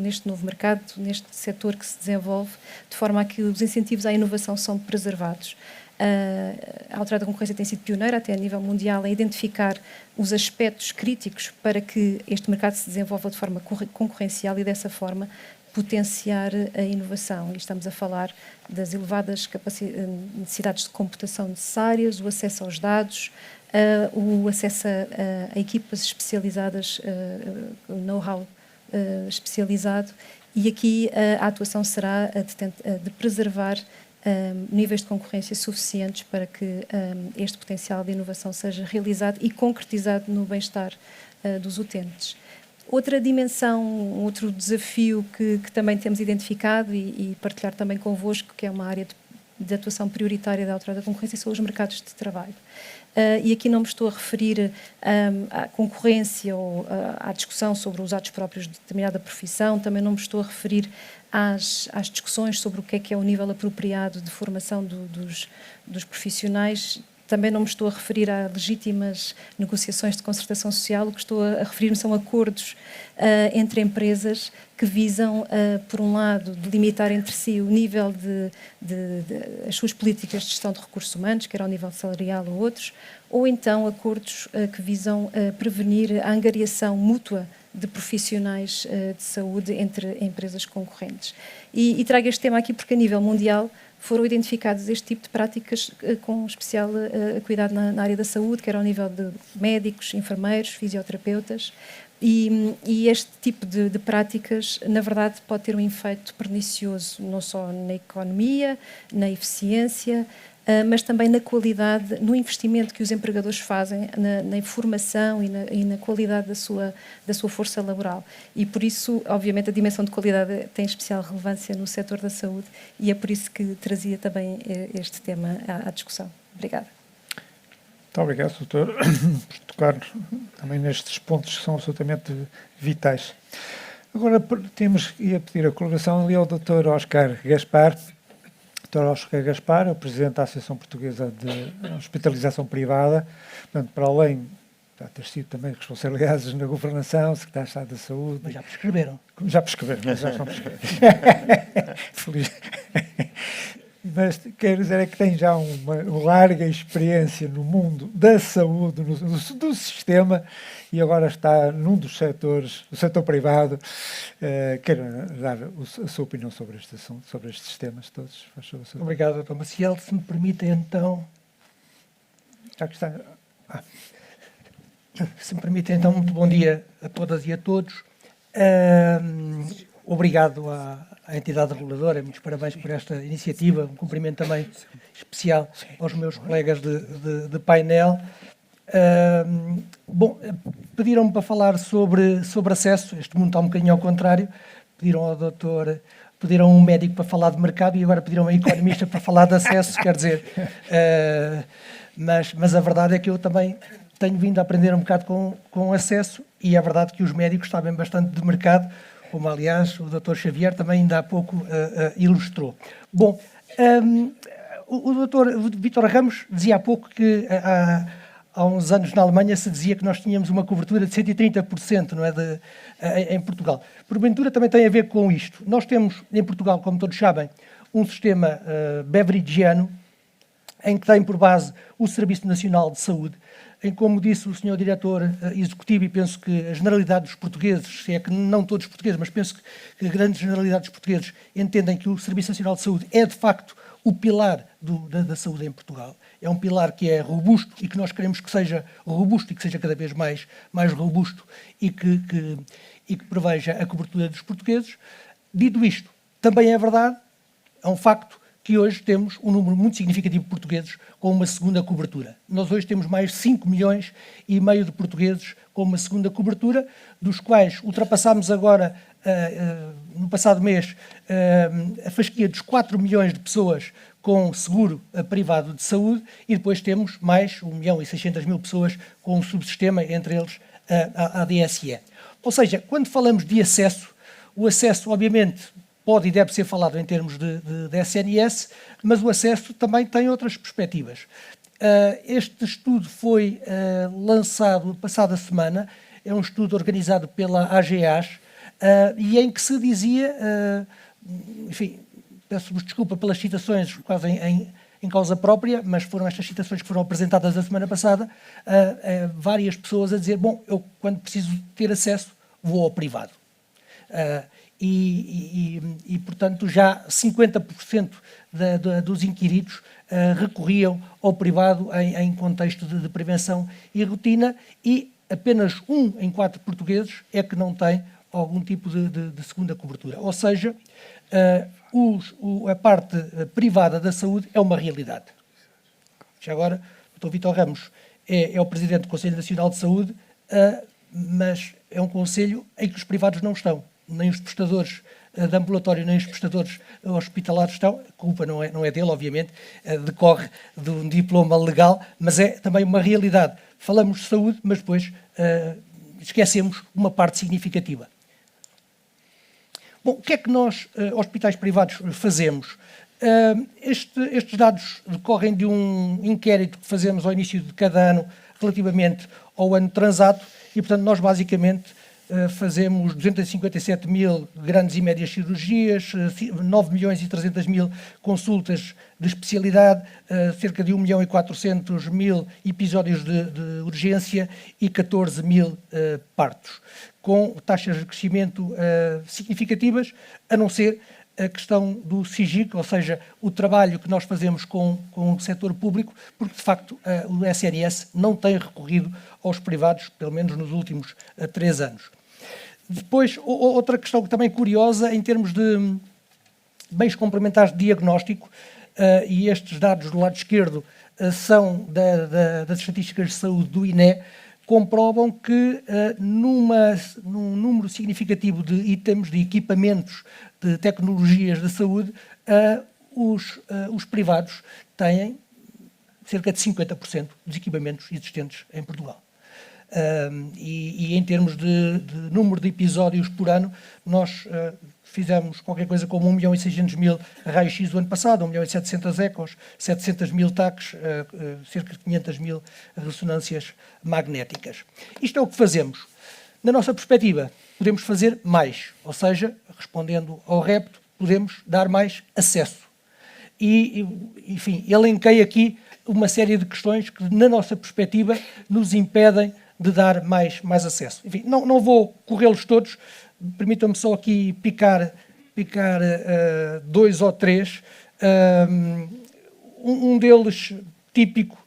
mercado, neste setor que se desenvolve, de forma a que os incentivos à inovação são preservados. A autoridade da concorrência tem sido pioneira, até a nível mundial, em identificar os aspectos críticos para que este mercado se desenvolva de forma concorrencial e, dessa forma, potenciar a inovação. E estamos a falar das elevadas necessidades de computação necessárias, o acesso aos dados, o acesso a equipas especializadas, know-how especializado, e aqui a atuação será de preservar níveis de concorrência suficientes para que este potencial de inovação seja realizado e concretizado no bem-estar dos utentes. Outra dimensão, outro desafio que também temos identificado e partilhar também convosco, que é uma área de atuação prioritária da autoridade da concorrência, são os mercados de trabalho. E aqui não me estou a referir à concorrência ou à discussão sobre os atos próprios de determinada profissão, também não me estou a referir às discussões sobre o que é o nível apropriado de formação dos profissionais. Também não me estou a referir a legítimas negociações de concertação social, o que estou a referir-me são acordos entre empresas que visam, por um lado, delimitar entre si o nível as suas políticas de gestão de recursos humanos, quer ao nível salarial ou outros, ou então acordos que visam prevenir a angariação mútua de profissionais de saúde entre empresas concorrentes. E trago este tema aqui porque, a nível mundial, foram identificados este tipo de práticas com especial cuidado na área da saúde, quer ao nível de médicos, enfermeiros, fisioterapeutas, e este tipo de práticas, na verdade, pode ter um efeito pernicioso não só na economia, na eficiência, mas também na qualidade, no investimento que os empregadores fazem na informação e na qualidade da sua força laboral. E por isso, obviamente, a dimensão de qualidade tem especial relevância no setor da saúde, e é por isso que trazia também este tema à discussão. Obrigada. Muito obrigado, doutor, por tocar também nestes pontos que são absolutamente vitais. Agora ia pedir a colaboração ali ao doutor Oscar Gaspar. Dr. Oscar Gaspar, é o Presidente da Associação Portuguesa de Hospitalização Privada, portanto, para além de ter sido também responsabilidades na governação, Secretário de Estado da Saúde. Mas já prescreveram. Já prescreveram, mas já estão prescreveram. Feliz. Mas quero dizer é que tem já uma larga experiência no mundo da saúde, do sistema, e agora está num dos setores, do setor privado. Quero dar a sua opinião sobre este assunto, sobre estes temas todos. Obrigado, Dr. Maciel. Se me permite, então... Já que está... Se me permitem, então, muito bom dia a todas e a todos. Obrigado à entidade reguladora, muitos parabéns por esta iniciativa, um cumprimento também especial aos meus colegas de painel. Bom, pediram-me para falar sobre acesso, este mundo está um bocadinho ao contrário, pediram ao doutor, pediram a um médico para falar de mercado e agora pediram a um economista para falar de acesso, quer dizer, mas a verdade é que eu também tenho vindo a aprender um bocado com acesso e é verdade que os médicos sabem bastante de mercado, como aliás o Dr. Xavier também ainda há pouco ilustrou. Bom, o Dr. Vítor Ramos dizia há pouco que há uns anos na Alemanha se dizia que nós tínhamos uma cobertura de 130%, não é, em Portugal. Porventura também tem a ver com isto. Nós temos em Portugal, como todos sabem, um sistema beverigiano em que tem por base o Serviço Nacional de Saúde, em como disse o Sr. Diretor Executivo, e penso que a generalidade dos portugueses, se é que não todos os portugueses, mas penso que a grande generalidade dos portugueses entendem que o Serviço Nacional de Saúde é, de facto, o pilar da saúde em Portugal. É um pilar que é robusto e que nós queremos que seja robusto e que seja cada vez mais robusto e que preveja a cobertura dos portugueses. Dito isto, também é verdade, é um facto, que hoje temos um número muito significativo de portugueses com uma segunda cobertura. Nós hoje temos mais de 5 milhões e meio de portugueses com uma segunda cobertura, dos quais ultrapassámos agora, no passado mês, a fasquia dos 4 milhões de pessoas com seguro privado de saúde e depois temos mais 1 milhão e 600 mil pessoas com um subsistema, entre eles a ADSE. Ou seja, quando falamos de acesso, o acesso, obviamente, pode e deve ser falado em termos de SNS, mas o acesso também tem outras perspectivas. Este estudo foi lançado passada semana, é um estudo organizado pela AGAS, e em que se dizia, enfim, peço-vos desculpa pelas citações quase em causa própria, mas foram estas citações que foram apresentadas a semana passada, várias pessoas a dizer, bom, eu quando preciso ter acesso vou ao privado. Portanto, já 50% dos inquiridos recorriam ao privado em contexto de prevenção e rotina e apenas 1 em 4 portugueses é que não tem algum tipo de segunda cobertura. Ou seja, a parte privada da saúde é uma realidade. Já agora, o Dr. Vítor Ramos é o Presidente do Conselho Nacional de Saúde, mas é um conselho em que os privados não estão. Nem os prestadores de ambulatório, nem os prestadores hospitalares estão. A culpa não é dele, obviamente, decorre de um diploma legal, mas é também uma realidade. Falamos de saúde, mas depois esquecemos uma parte significativa. Bom, o que é que nós, hospitais privados, fazemos? Estes dados decorrem de um inquérito que fazemos ao início de cada ano relativamente ao ano transato e, portanto, nós basicamente fazemos 257 mil grandes e médias cirurgias, 9 milhões e 300 mil consultas de especialidade, cerca de 1 milhão e 400 mil episódios de urgência e 14 mil partos, com taxas de crescimento significativas, a não ser a questão do SIGIC, ou seja, o trabalho que nós fazemos com o setor público, porque de facto o SNS não tem recorrido aos privados, pelo menos nos últimos 3 anos. Depois, outra questão que também é curiosa, em termos de bens complementares de diagnóstico, e estes dados do lado esquerdo são das estatísticas de saúde do INE, comprovam que num número significativo de itens, de equipamentos, de tecnologias de saúde, os privados têm cerca de 50% dos equipamentos existentes em Portugal. E em termos de número de episódios por ano, nós fizemos qualquer coisa como 1 milhão e 600 mil raios-x do ano passado, 1 milhão e 700 ecos, 700 mil TACs, cerca de 500 mil ressonâncias magnéticas. Isto é o que fazemos. Na nossa perspectiva, podemos fazer mais, ou seja, respondendo ao repto, podemos dar mais acesso. E, enfim, elenquei aqui uma série de questões que, na nossa perspectiva, nos impedem de dar mais acesso. Enfim, não vou corrê-los todos, permitam-me só aqui picar 2 ou 3. Um deles típico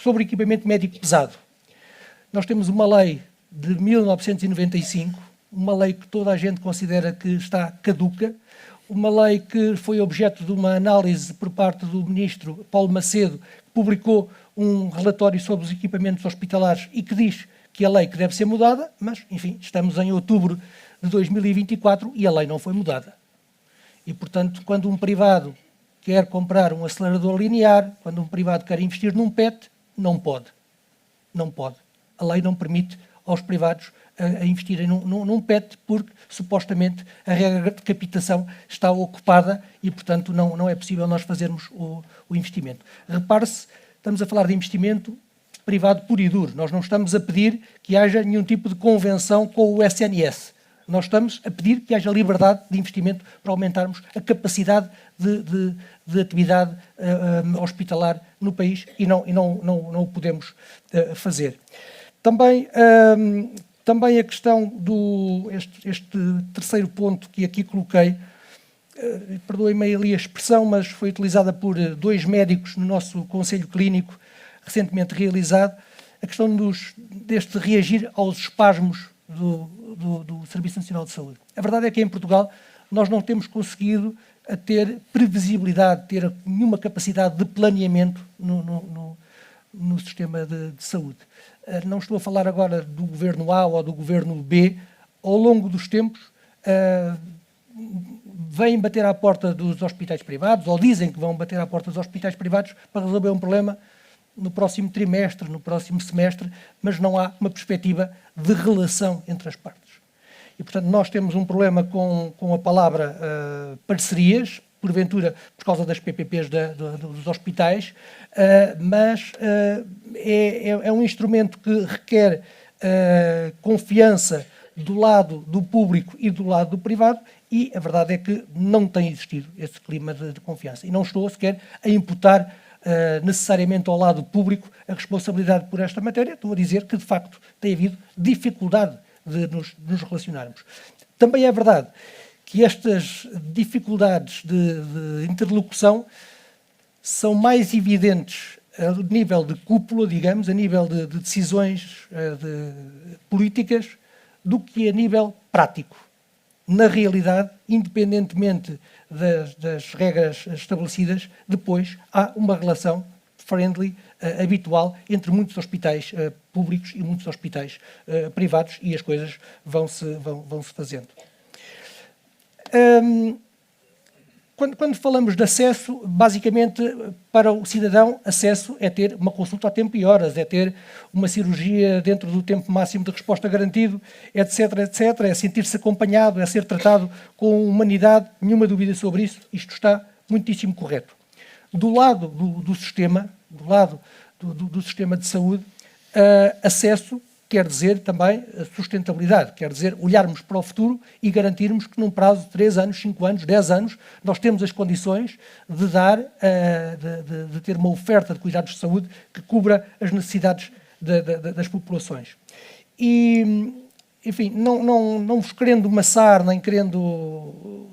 sobre equipamento médico pesado. Nós temos uma lei de 1995, uma lei que toda a gente considera que está caduca, uma lei que foi objeto de uma análise por parte do ministro Paulo Macedo, que publicou um relatório sobre os equipamentos hospitalares e que diz que a lei que deve ser mudada, mas, enfim, estamos em outubro de 2024 e a lei não foi mudada. E, portanto, quando um privado quer comprar um acelerador linear, quando um privado quer investir num PET, não pode. Não pode. A lei não permite aos privados a investirem num PET, porque supostamente a regra de captação está ocupada e, portanto, não é possível nós fazermos o investimento. Repare-se, estamos a falar de investimento privado puro e duro. Nós não estamos a pedir que haja nenhum tipo de convenção com o SNS. Nós estamos a pedir que haja liberdade de investimento para aumentarmos a capacidade de atividade hospitalar no país e não o podemos fazer. Também a questão este terceiro ponto que aqui coloquei, perdoem-me ali a expressão, mas foi utilizada por 2 médicos no nosso Conselho Clínico, recentemente realizado, a questão deste reagir aos espasmos do Serviço Nacional de Saúde. A verdade é que em Portugal nós não temos conseguido a ter previsibilidade, ter nenhuma capacidade de planeamento no sistema de saúde. Não estou a falar agora do governo A ou do governo B. Ao longo dos tempos, vêm bater à porta dos hospitais privados, ou dizem que vão bater à porta dos hospitais privados para resolver um problema no próximo trimestre, no próximo semestre, mas não há uma perspectiva de relação entre as partes. E, portanto, nós temos um problema com a palavra parcerias, porventura por causa das PPPs dos hospitais, mas é um instrumento que requer confiança do lado do público e do lado do privado, e a verdade é que não tem existido esse clima de confiança. E não estou sequer a imputar necessariamente ao lado público a responsabilidade por esta matéria. Estou a dizer que, de facto, tem havido dificuldade de nos relacionarmos. Também é verdade que estas dificuldades de interlocução são mais evidentes a nível de cúpula, digamos, a nível de decisões políticas, do que a nível prático. Na realidade, independentemente das regras estabelecidas, depois há uma relação friendly, habitual, entre muitos hospitais públicos e muitos hospitais privados, e as coisas vão-se fazendo. Quando falamos de acesso, basicamente, para o cidadão, acesso é ter uma consulta a tempo e horas, é ter uma cirurgia dentro do tempo máximo de resposta garantido, etc., etc., é sentir-se acompanhado, é ser tratado com humanidade, nenhuma dúvida sobre isso, isto está muitíssimo correto. Do lado do sistema, do sistema de saúde, acesso quer dizer também sustentabilidade, quer dizer olharmos para o futuro e garantirmos que num prazo de 3 anos, 5 anos, 10 anos, nós temos as condições de de ter uma oferta de cuidados de saúde que cubra as necessidades das populações. E, enfim, não vos querendo maçar, nem querendo,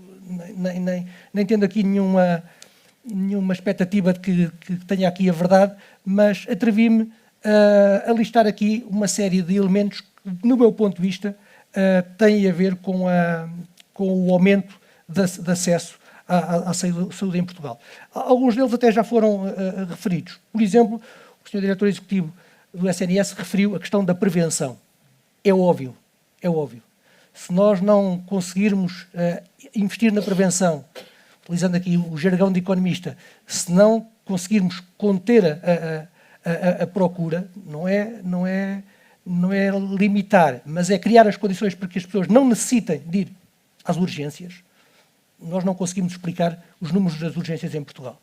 nem tendo aqui nenhuma expectativa de que tenha aqui a verdade, mas atrevi-me a listar aqui uma série de elementos que, no meu ponto de vista, têm a ver com o aumento de acesso à saúde em Portugal. Alguns deles até já foram referidos. Por exemplo, o Sr. Diretor Executivo do SNS referiu a questão da prevenção. É óbvio. Se nós não conseguirmos investir na prevenção, utilizando aqui o jargão de economista, se não conseguirmos conter a procura, não é limitar, mas é criar as condições para que as pessoas não necessitem de ir às urgências, nós não conseguimos explicar os números das urgências em Portugal.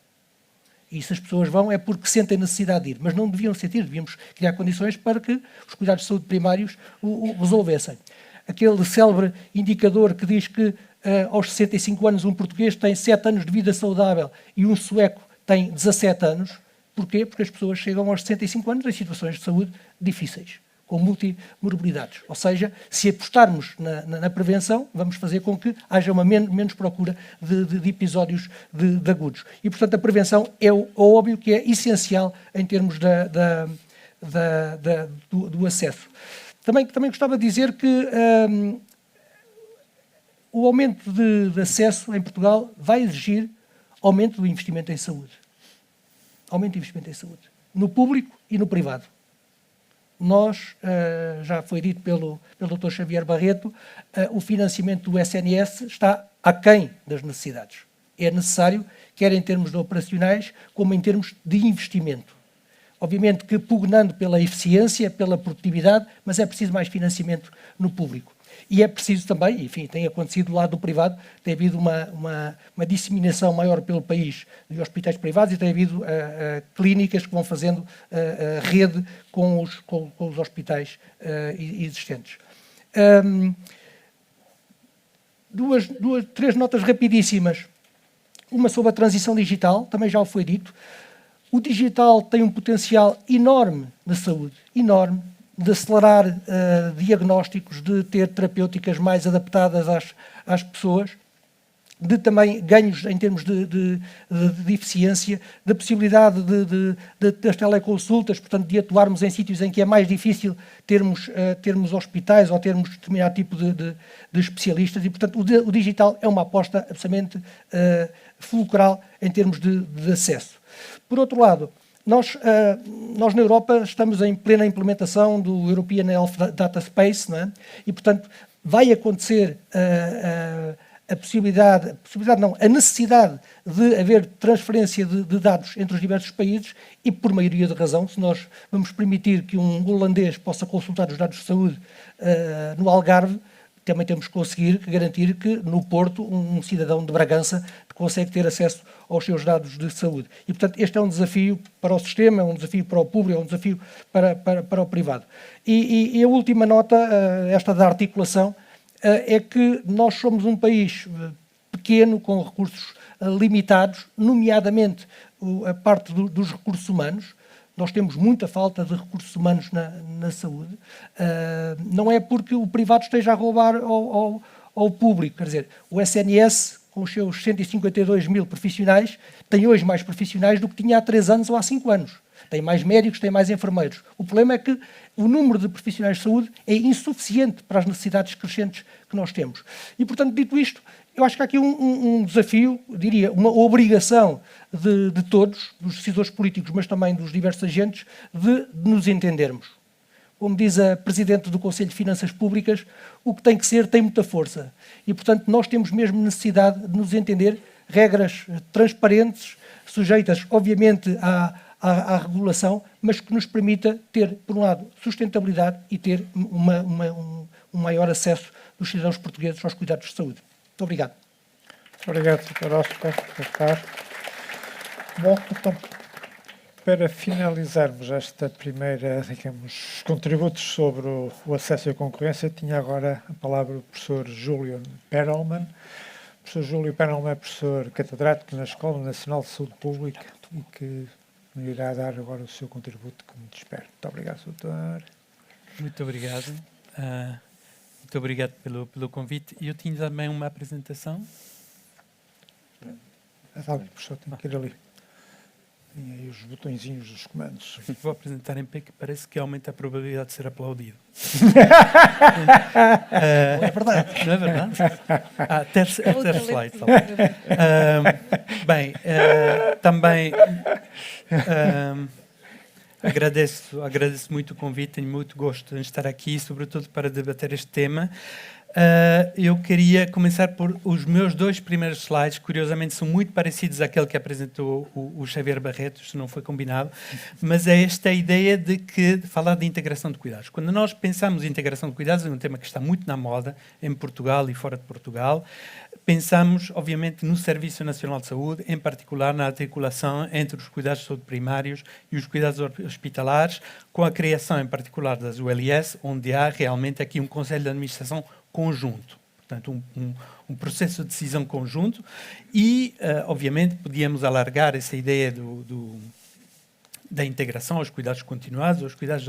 E se as pessoas vão é porque sentem necessidade de ir, mas não deviam sentir, devíamos criar condições para que os cuidados de saúde primários o resolvessem. Aquele célebre indicador que diz que aos 65 anos um português tem 7 anos de vida saudável e um sueco tem 17 anos. Porquê? Porque as pessoas chegam aos 65 anos em situações de saúde difíceis, com multimorbilidades. Ou seja, se apostarmos na prevenção, vamos fazer com que haja uma menos procura de episódios de agudos. E, portanto, a prevenção é óbvio que é essencial em termos do acesso. Também gostava de dizer que o aumento de acesso em Portugal vai exigir aumento do investimento em saúde. Aumento de investimento em saúde, no público e no privado. Nós, já foi dito pelo Dr. Xavier Barreto, o financiamento do SNS está aquém das necessidades. É necessário, quer em termos operacionais, como em termos de investimento. Obviamente que pugnando pela eficiência, pela produtividade, mas é preciso mais financiamento no público. E é preciso também, enfim, tem acontecido do lado do privado, tem havido uma disseminação maior pelo país de hospitais privados e tem havido clínicas que vão fazendo rede com os hospitais existentes. Três notas rapidíssimas. Uma sobre a transição digital, também já foi dito. O digital tem um potencial enorme na saúde, enorme, de acelerar diagnósticos, de ter terapêuticas mais adaptadas às pessoas, de também ganhos em termos de eficiência, da possibilidade das teleconsultas, portanto, de atuarmos em sítios em que é mais difícil termos hospitais ou termos determinado tipo de especialistas e, portanto, o digital é uma aposta absolutamente fulcral em termos de acesso. Por outro lado, nós na Europa estamos em plena implementação do European Health Data Space, não é? E, portanto, vai acontecer a necessidade de haver transferência de dados entre os diversos países e, por maioria de razão, se nós vamos permitir que um holandês possa consultar os dados de saúde no Algarve, também temos que conseguir garantir que no Porto um cidadão de Bragança consegue ter acesso aos seus dados de saúde. E, portanto, este é um desafio para o sistema, é um desafio para o público, é um desafio para o privado. E a última nota, esta da articulação, é que nós somos um país pequeno, com recursos limitados, nomeadamente a parte dos recursos humanos. Nós temos muita falta de recursos humanos na saúde. Não é porque o privado esteja a roubar ao público. Quer dizer, o SNS, com os seus 152 mil profissionais, tem hoje mais profissionais do que tinha há 3 anos ou há 5 anos. Tem mais médicos, tem mais enfermeiros. O problema é que o número de profissionais de saúde é insuficiente para as necessidades crescentes que nós temos. E, portanto, dito isto, eu acho que há aqui um desafio, diria, uma obrigação de todos, dos decisores políticos, mas também dos diversos agentes, de nos entendermos. Como diz a Presidente do Conselho de Finanças Públicas, o que tem que ser tem muita força. E, portanto, nós temos mesmo necessidade de nos entender, regras transparentes, sujeitas, obviamente, à regulação, mas que nos permita ter, por um lado, sustentabilidade e ter um maior acesso dos cidadãos portugueses aos cuidados de saúde. Muito obrigado. Obrigado, Dr. Oscar. Bom, então, para finalizarmos esta primeira, digamos, contributos sobre o acesso à concorrência, tinha agora a palavra o professor Júlio Perelman. O professor Júlio Perelman é professor catedrático na Escola Nacional de Saúde Pública e que irá dar agora o seu contributo, como te espero. Muito obrigado, doutor. Muito obrigado. Muito obrigado pelo convite. Eu tinha também uma apresentação. Professor, tem que ir ali. Tem aí os botõezinhos dos comandos. Vou apresentar em pé que parece que aumenta a probabilidade de ser aplaudido. É verdade. Não é verdade? Terceiro slide. Também agradeço muito o convite, tenho muito gosto de estar aqui, sobretudo para debater este tema. Eu queria começar por os meus 2 primeiros slides, curiosamente são muito parecidos àquele que apresentou o Xavier Barreto, isto não foi combinado, mas é esta ideia de falar de integração de cuidados. Quando nós pensamos em integração de cuidados, é um tema que está muito na moda em Portugal e fora de Portugal. Pensamos, obviamente, no Serviço Nacional de Saúde, em particular na articulação entre os cuidados de saúde primários e os cuidados hospitalares, com a criação, em particular, das ULS, onde há realmente aqui um Conselho de Administração conjunto. Portanto, um processo de decisão conjunto e, obviamente, podíamos alargar essa ideia da integração aos cuidados continuados, aos cuidados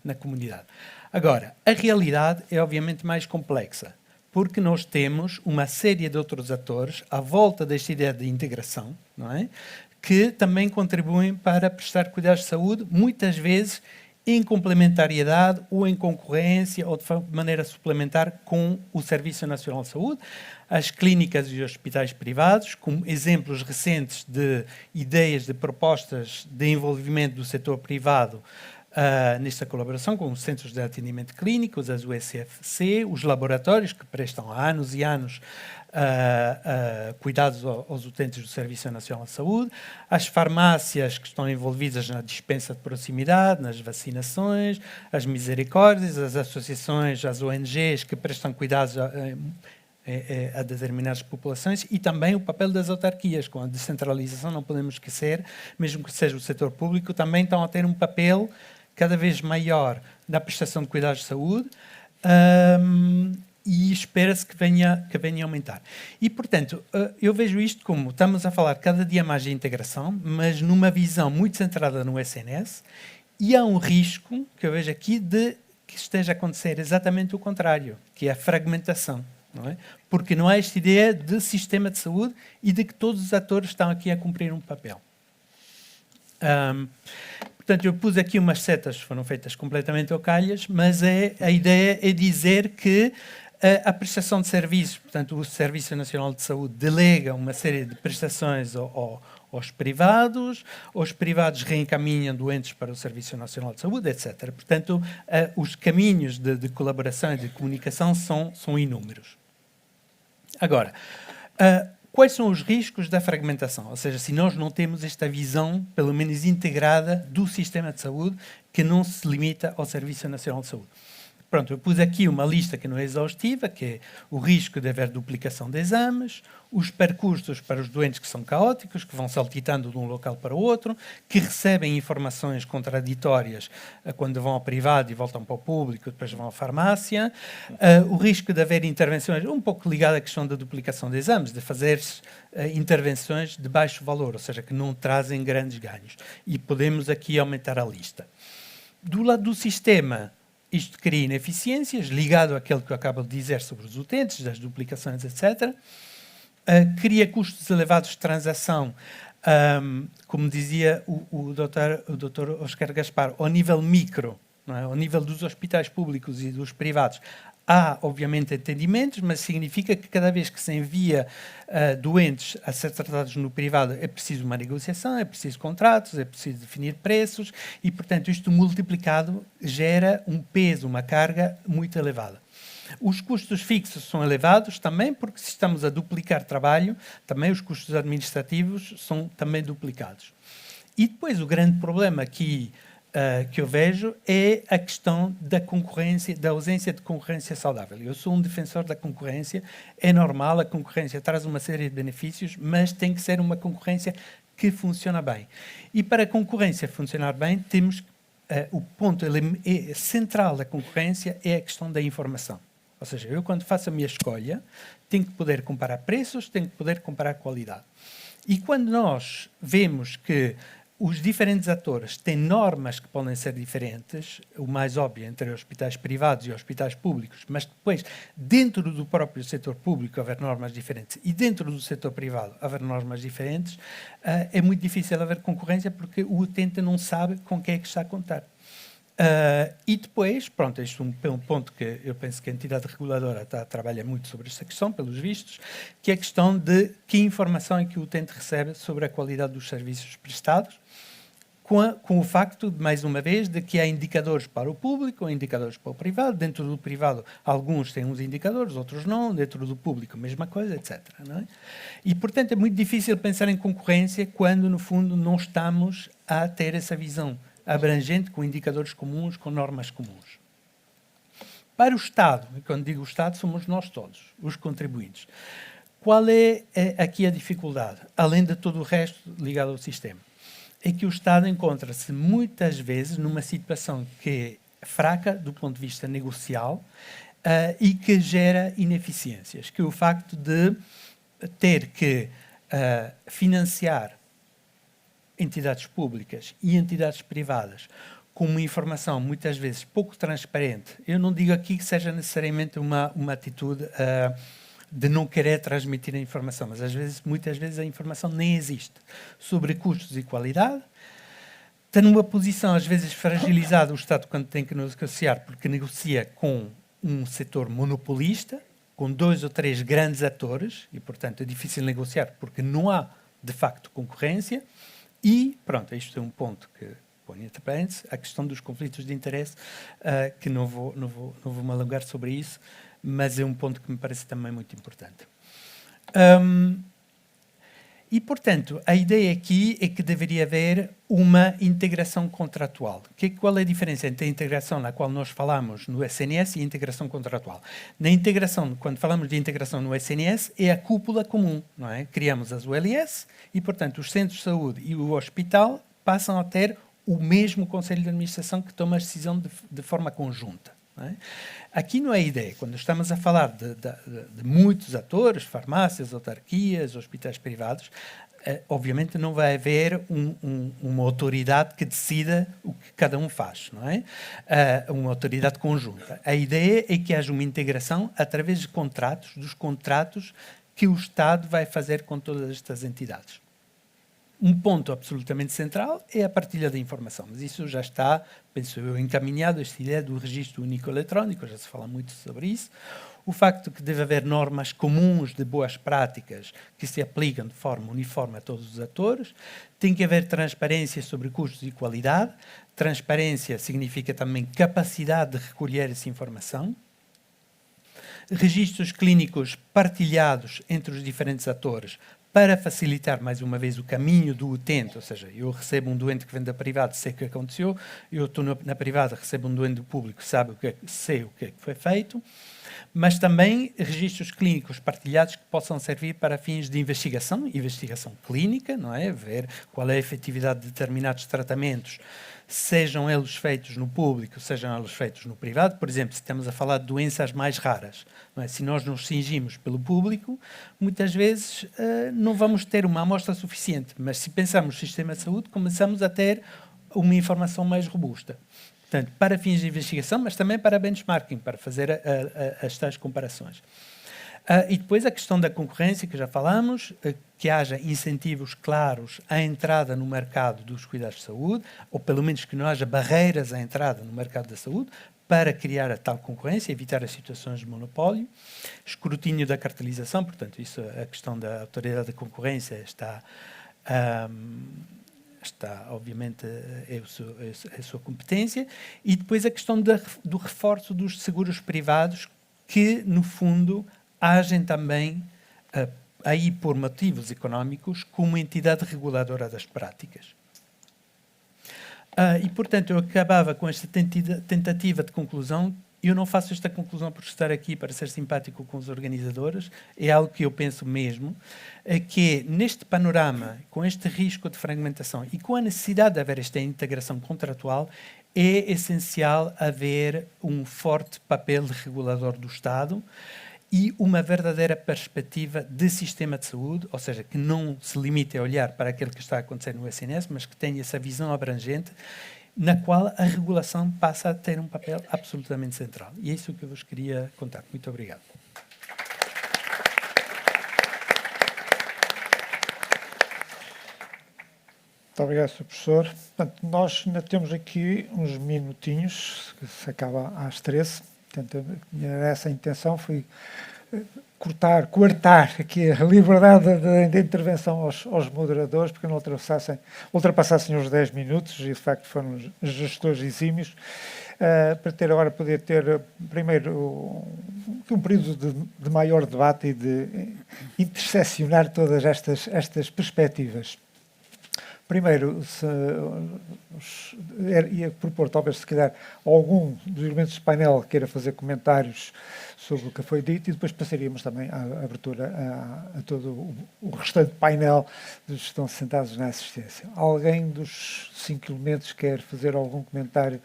na comunidade. Agora, a realidade é, obviamente, mais complexa, porque nós temos uma série de outros atores à volta desta ideia de integração, não é? que também contribuem para prestar cuidados de saúde, muitas vezes em complementariedade ou em concorrência ou de maneira suplementar com o Serviço Nacional de Saúde, as clínicas e hospitais privados, como exemplos recentes de ideias, de propostas de envolvimento do setor privado nesta colaboração com os centros de atendimento clínicos, as USFC, os laboratórios que prestam há anos e anos cuidados aos utentes do Serviço Nacional de Saúde, as farmácias que estão envolvidas na dispensa de proximidade, nas vacinações, as misericórdias, as associações, as ONGs que prestam cuidados a determinadas populações e também o papel das autarquias. Com a descentralização, não podemos esquecer, mesmo que seja o setor público, também estão a ter um papel cada vez maior na prestação de cuidados de saúde, e espera-se que venha a aumentar. E, portanto, eu vejo isto como estamos a falar cada dia mais de integração, mas numa visão muito centrada no SNS, e há um risco que eu vejo aqui de que esteja a acontecer exatamente o contrário, que é a fragmentação. Não é? Porque não há esta ideia de sistema de saúde e de que todos os atores estão aqui a cumprir um papel. Portanto, eu pus aqui umas setas, foram feitas completamente ao calhas, mas a ideia é dizer que a prestação de serviços, portanto, o Serviço Nacional de Saúde delega uma série de prestações aos privados, os privados reencaminham doentes para o Serviço Nacional de Saúde, etc. Portanto, os caminhos de colaboração e de comunicação são inúmeros. Agora, quais são os riscos da fragmentação? Ou seja, se nós não temos esta visão, pelo menos integrada, do sistema de saúde, que não se limita ao Serviço Nacional de Saúde. Pronto, eu pus aqui uma lista que não é exaustiva, que é o risco de haver duplicação de exames, os percursos para os doentes que são caóticos, que vão saltitando de um local para o outro, que recebem informações contraditórias quando vão ao privado e voltam para o público, depois vão à farmácia, o risco de haver intervenções, um pouco ligado à questão da duplicação de exames, de fazer intervenções de baixo valor, ou seja, que não trazem grandes ganhos. E podemos aqui aumentar a lista. Do lado do sistema, isto cria ineficiências, ligado àquilo que eu acabo de dizer sobre os utentes, das duplicações, etc. Cria custos elevados de transação, como dizia o Dr. Oscar Gaspar, ao nível micro, não é? Ao nível dos hospitais públicos e dos privados. Há, obviamente, atendimentos, mas significa que cada vez que se envia doentes a ser tratados no privado é preciso uma negociação, é preciso contratos, é preciso definir preços e, portanto, isto multiplicado gera um peso, uma carga muito elevada. Os custos fixos são elevados também porque se estamos a duplicar trabalho, também os custos administrativos são também duplicados. E depois o grande problema aqui que eu vejo é a questão da concorrência, da ausência de concorrência saudável. Eu sou um defensor da concorrência, é normal, a concorrência traz uma série de benefícios, mas tem que ser uma concorrência que funciona bem. E para a concorrência funcionar bem, temos o ponto central da concorrência é a questão da informação. Ou seja, eu quando faço a minha escolha, tenho que poder comparar preços, tenho que poder comparar qualidade. E quando nós vemos que os diferentes atores têm normas que podem ser diferentes, o mais óbvio entre hospitais privados e hospitais públicos, mas depois, dentro do próprio setor público, haver normas diferentes e dentro do setor privado haver normas diferentes, é muito difícil haver concorrência porque o utente não sabe com quem é que está a contar. E depois, pronto, isto é um ponto que eu penso que a entidade reguladora trabalha muito sobre esta questão, pelos vistos, que é a questão de que informação é que o utente recebe sobre a qualidade dos serviços prestados, com o facto, mais uma vez, de que há indicadores para o público, indicadores para o privado. Dentro do privado, alguns têm uns indicadores, outros não. Dentro do público, a mesma coisa, etc. Não é? E, portanto, é muito difícil pensar em concorrência quando, no fundo, não estamos a ter essa visão abrangente, com indicadores comuns, com normas comuns. Para o Estado, e quando digo o Estado, somos nós todos, os contribuintes. Qual é aqui a dificuldade, além de todo o resto ligado ao sistema? É que o Estado encontra-se muitas vezes numa situação que é fraca do ponto de vista negocial e que gera ineficiências, que é o facto de ter que financiar entidades públicas e entidades privadas com uma informação muitas vezes pouco transparente. Eu não digo aqui que seja necessariamente uma atitude de não querer transmitir a informação, mas muitas vezes a informação nem existe. Sobre custos e qualidade, está numa posição às vezes fragilizada o Estado quando tem que negociar, porque negocia com um setor monopolista, com 2 ou 3 grandes atores, e portanto é difícil negociar porque não há de facto concorrência. E pronto, isto é um ponto que põe entre parênteses, a questão dos conflitos de interesse, que não vou me alongar sobre isso, mas é um ponto que me parece também muito importante. E, portanto, a ideia aqui é que deveria haver uma integração contratual. Qual é a diferença entre a integração na qual nós falamos no SNS e a integração contratual? Na integração, quando falamos de integração no SNS, é a cúpula comum, não é? Criamos as ULS e, portanto, os centros de saúde e o hospital passam a ter o mesmo Conselho de Administração que toma a decisão de forma conjunta. Não é? Aqui não é a ideia. Quando estamos a falar de muitos atores, farmácias, autarquias, hospitais privados, obviamente não vai haver uma autoridade que decida o que cada um faz, não é? Uma autoridade conjunta. A ideia é que haja uma integração através de contratos, dos contratos que o Estado vai fazer com todas estas entidades. Um ponto absolutamente central é a partilha da informação, mas isso já está, penso eu, encaminhado, esta ideia do registro único eletrónico, já se fala muito sobre isso. O facto que deve haver normas comuns de boas práticas que se aplicam de forma uniforme a todos os atores. Tem que haver transparência sobre custos e qualidade. Transparência significa também capacidade de recolher essa informação. Registros clínicos partilhados entre os diferentes atores para facilitar, mais uma vez, o caminho do utente, ou seja, eu recebo um doente que vem da privada, sei o que aconteceu, eu estou na privada, recebo um doente do público, sei o que foi feito, mas também registros clínicos partilhados que possam servir para fins de investigação clínica, não é? Ver qual é a efetividade de determinados tratamentos, sejam eles feitos no público, sejam eles feitos no privado. Por exemplo, se estamos a falar de doenças mais raras, não é? Se nós nos cingimos pelo público, muitas vezes não vamos ter uma amostra suficiente, mas se pensarmos no sistema de saúde, começamos a ter uma informação mais robusta. Portanto, para fins de investigação, mas também para benchmarking, para fazer as tais comparações. E depois a questão da concorrência, que já falamos, que haja incentivos claros à entrada no mercado dos cuidados de saúde, ou pelo menos que não haja barreiras à entrada no mercado da saúde, para criar a tal concorrência, evitar as situações de monopólio. Escrutínio da cartelização, portanto, isso, a questão da autoridade da concorrência está obviamente, é a sua competência. E depois a questão do reforço dos seguros privados, que, no fundo, agem também, aí por motivos económicos, como entidade reguladora das práticas. E, portanto, eu acabava com esta tentativa de conclusão. Eu não faço esta conclusão por estar aqui para ser simpático com os organizadores, é algo que eu penso mesmo, que neste panorama, com este risco de fragmentação e com a necessidade de haver esta integração contratual, é essencial haver um forte papel regulador do Estado e uma verdadeira perspectiva de sistema de saúde, ou seja, que não se limite a olhar para aquilo que está a acontecer no SNS, mas que tenha essa visão abrangente, na qual a regulação passa a ter um papel absolutamente central. E é isso que eu vos queria contar. Muito obrigado. Muito obrigado, Sr. Professor. Portanto, nós ainda temos aqui uns minutinhos, que se acaba às 13. Portanto, essa intenção foi coartar aqui a liberdade de intervenção aos moderadores, porque não ultrapassassem os 10 minutos, e de facto foram gestores exímios, para poder ter, primeiro, um período de maior debate e de interseccionar todas estas perspectivas. Primeiro, ia propor, talvez, se calhar, algum dos elementos do painel queira fazer comentários sobre o que foi dito, e depois passaríamos também a abertura a todo o restante painel dos que estão sentados na assistência. Alguém dos 5 elementos quer fazer algum comentário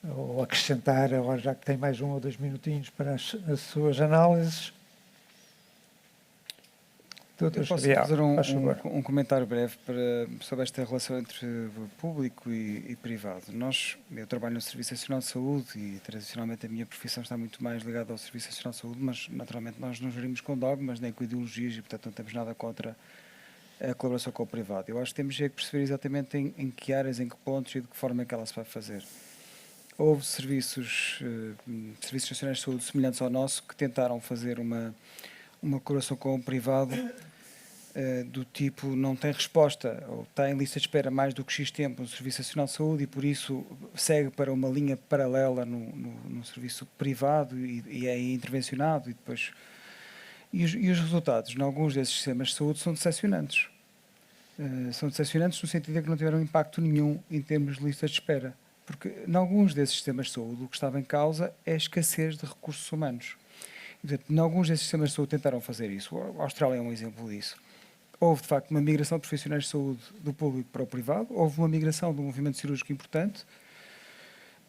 ou acrescentar, agora já que tem mais 1 ou 2 minutinhos para as suas análises? Doutor Eu posso Xavier, fazer faz favor. um comentário breve sobre esta relação entre público e privado. Eu trabalho no Serviço Nacional de Saúde e tradicionalmente a minha profissão está muito mais ligada ao Serviço Nacional de Saúde, mas naturalmente nós não gerimos com dogmas nem com ideologias e portanto não temos nada contra a colaboração com o privado. Eu acho que temos que perceber exatamente em que áreas, em que pontos e de que forma é que ela se vai fazer. Houve serviços nacionais de saúde semelhantes ao nosso que tentaram fazer uma colaboração com o privado do tipo não tem resposta ou está em lista de espera mais do que X tempo no Serviço Nacional de Saúde e por isso segue para uma linha paralela no serviço privado e é intervencionado e depois... E os resultados em alguns desses sistemas de saúde são decepcionantes. São decepcionantes no sentido de que não tiveram impacto nenhum em termos de listas de espera. Porque em alguns desses sistemas de saúde o que estava em causa é a escassez de recursos humanos. E, portanto, em alguns desses sistemas de saúde tentaram fazer isso. A Austrália é um exemplo disso. Houve, de facto, uma migração de profissionais de saúde do público para o privado, houve uma migração de um movimento cirúrgico importante,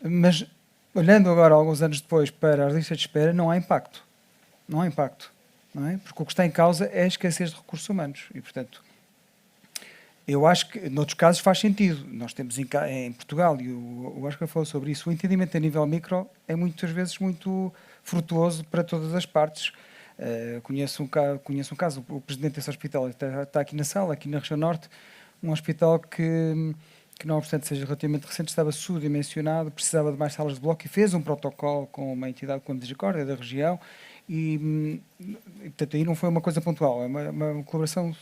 mas, olhando agora, alguns anos depois, para as listas de espera, não há impacto. Não há impacto. Não é? Porque o que está em causa é a escassez de recursos humanos. E, portanto, eu acho que, noutros casos, faz sentido. Nós temos em Portugal, e o Oscar falou sobre isso, o entendimento a nível micro é muitas vezes muito frutuoso para todas as partes. Conheço um caso, o presidente desse hospital está aqui na sala, aqui na região norte, um hospital que não obstante seja relativamente recente, estava subdimensionado, precisava de mais salas de bloco e fez um protocolo com uma entidade como a Misericórdia da região e portanto, aí não foi uma coisa pontual, é uma colaboração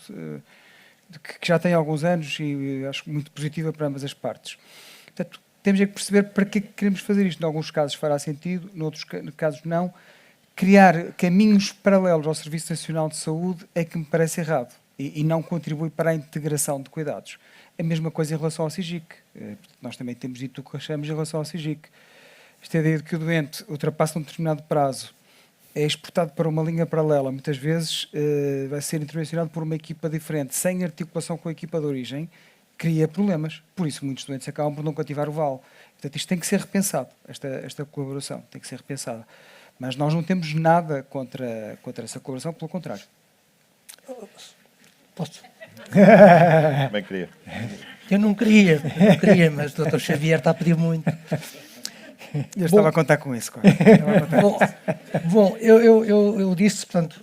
que já tem alguns anos e acho muito positiva para ambas as partes. Portanto, temos que perceber para que queremos fazer isto. Em alguns casos fará sentido, noutros casos não. Criar caminhos paralelos ao Serviço Nacional de Saúde é que me parece errado e não contribui para a integração de cuidados. A mesma coisa em relação ao SIGIC. Nós também temos dito o que achamos em relação ao SIGIC. Esta ideia de que o doente ultrapassa um determinado prazo, é exportado para uma linha paralela, muitas vezes vai ser intervencionado por uma equipa diferente, sem articulação com a equipa de origem, cria problemas. Por isso, muitos doentes acabam por não cativar o VAL. Portanto, isto tem que ser repensado, esta colaboração tem que ser repensada. Mas nós não temos nada contra essa colaboração, pelo contrário. Posso? Bem queria. Eu não queria, mas o Dr. Xavier está a pedir muito. Eu estava a contar com isso. Bom, eu disse, portanto,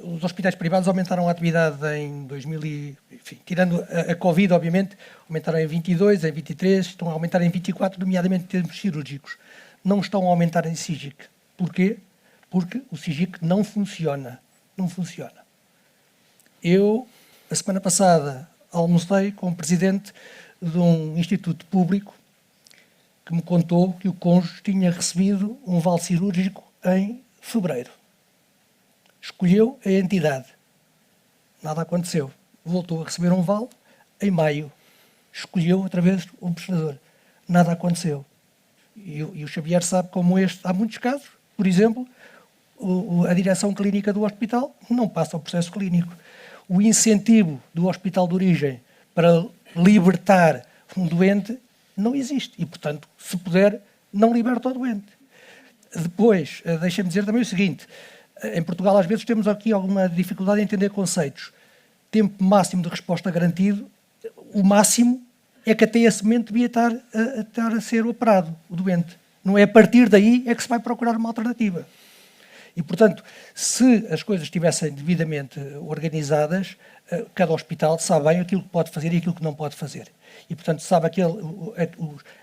os hospitais privados aumentaram a atividade em 2000 enfim, tirando a Covid, obviamente, aumentaram em 22, em 23, estão a aumentar em 24, nomeadamente em termos cirúrgicos. Não estão a aumentar em SIGIC. Porquê? Porque o SIGIC não funciona. Não funciona. Eu, a semana passada, almocei com o presidente de um instituto público que me contou que o cônjuge tinha recebido um vale cirúrgico em fevereiro. Escolheu a entidade. Nada aconteceu. Voltou a receber um vale em maio. Escolheu outra vez o prestador. Nada aconteceu. E o Xavier sabe como este. Há muitos casos. Por exemplo, a direção clínica do hospital não passa o processo clínico. O incentivo do hospital de origem para libertar um doente não existe. E, portanto, se puder, não liberta o doente. Depois, deixem-me dizer também o seguinte. Em Portugal, às vezes, temos aqui alguma dificuldade em entender conceitos. Tempo máximo de resposta garantido. O máximo é que até esse momento devia estar a ser operado, o doente. Não é a partir daí é que se vai procurar uma alternativa. E, portanto, se as coisas estivessem devidamente organizadas, cada hospital sabe bem aquilo que pode fazer e aquilo que não pode fazer. E, portanto, sabe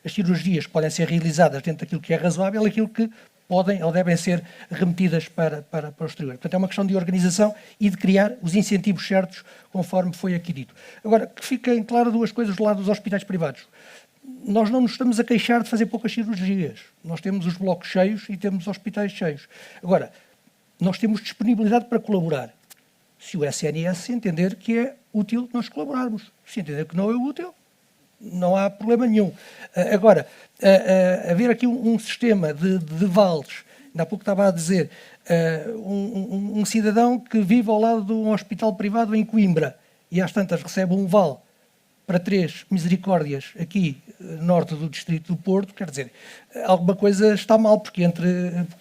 as cirurgias que podem ser realizadas dentro daquilo que é razoável, aquilo que podem ou devem ser remetidas para o exterior. Portanto, é uma questão de organização e de criar os incentivos certos conforme foi aqui dito. Agora, que fiquem claras duas coisas do lado dos hospitais privados. Nós não nos estamos a queixar de fazer poucas cirurgias. Nós temos os blocos cheios e temos os hospitais cheios. Agora, nós temos disponibilidade para colaborar. Se o SNS entender que é útil nós colaborarmos. Se entender que não é útil, não há problema nenhum. Agora, haver aqui um sistema de vales, ainda há pouco estava a dizer, um cidadão que vive ao lado de um hospital privado em Coimbra e às tantas recebe um vale para 3 misericórdias aqui norte do distrito do Porto, quer dizer, alguma coisa está mal, porque entre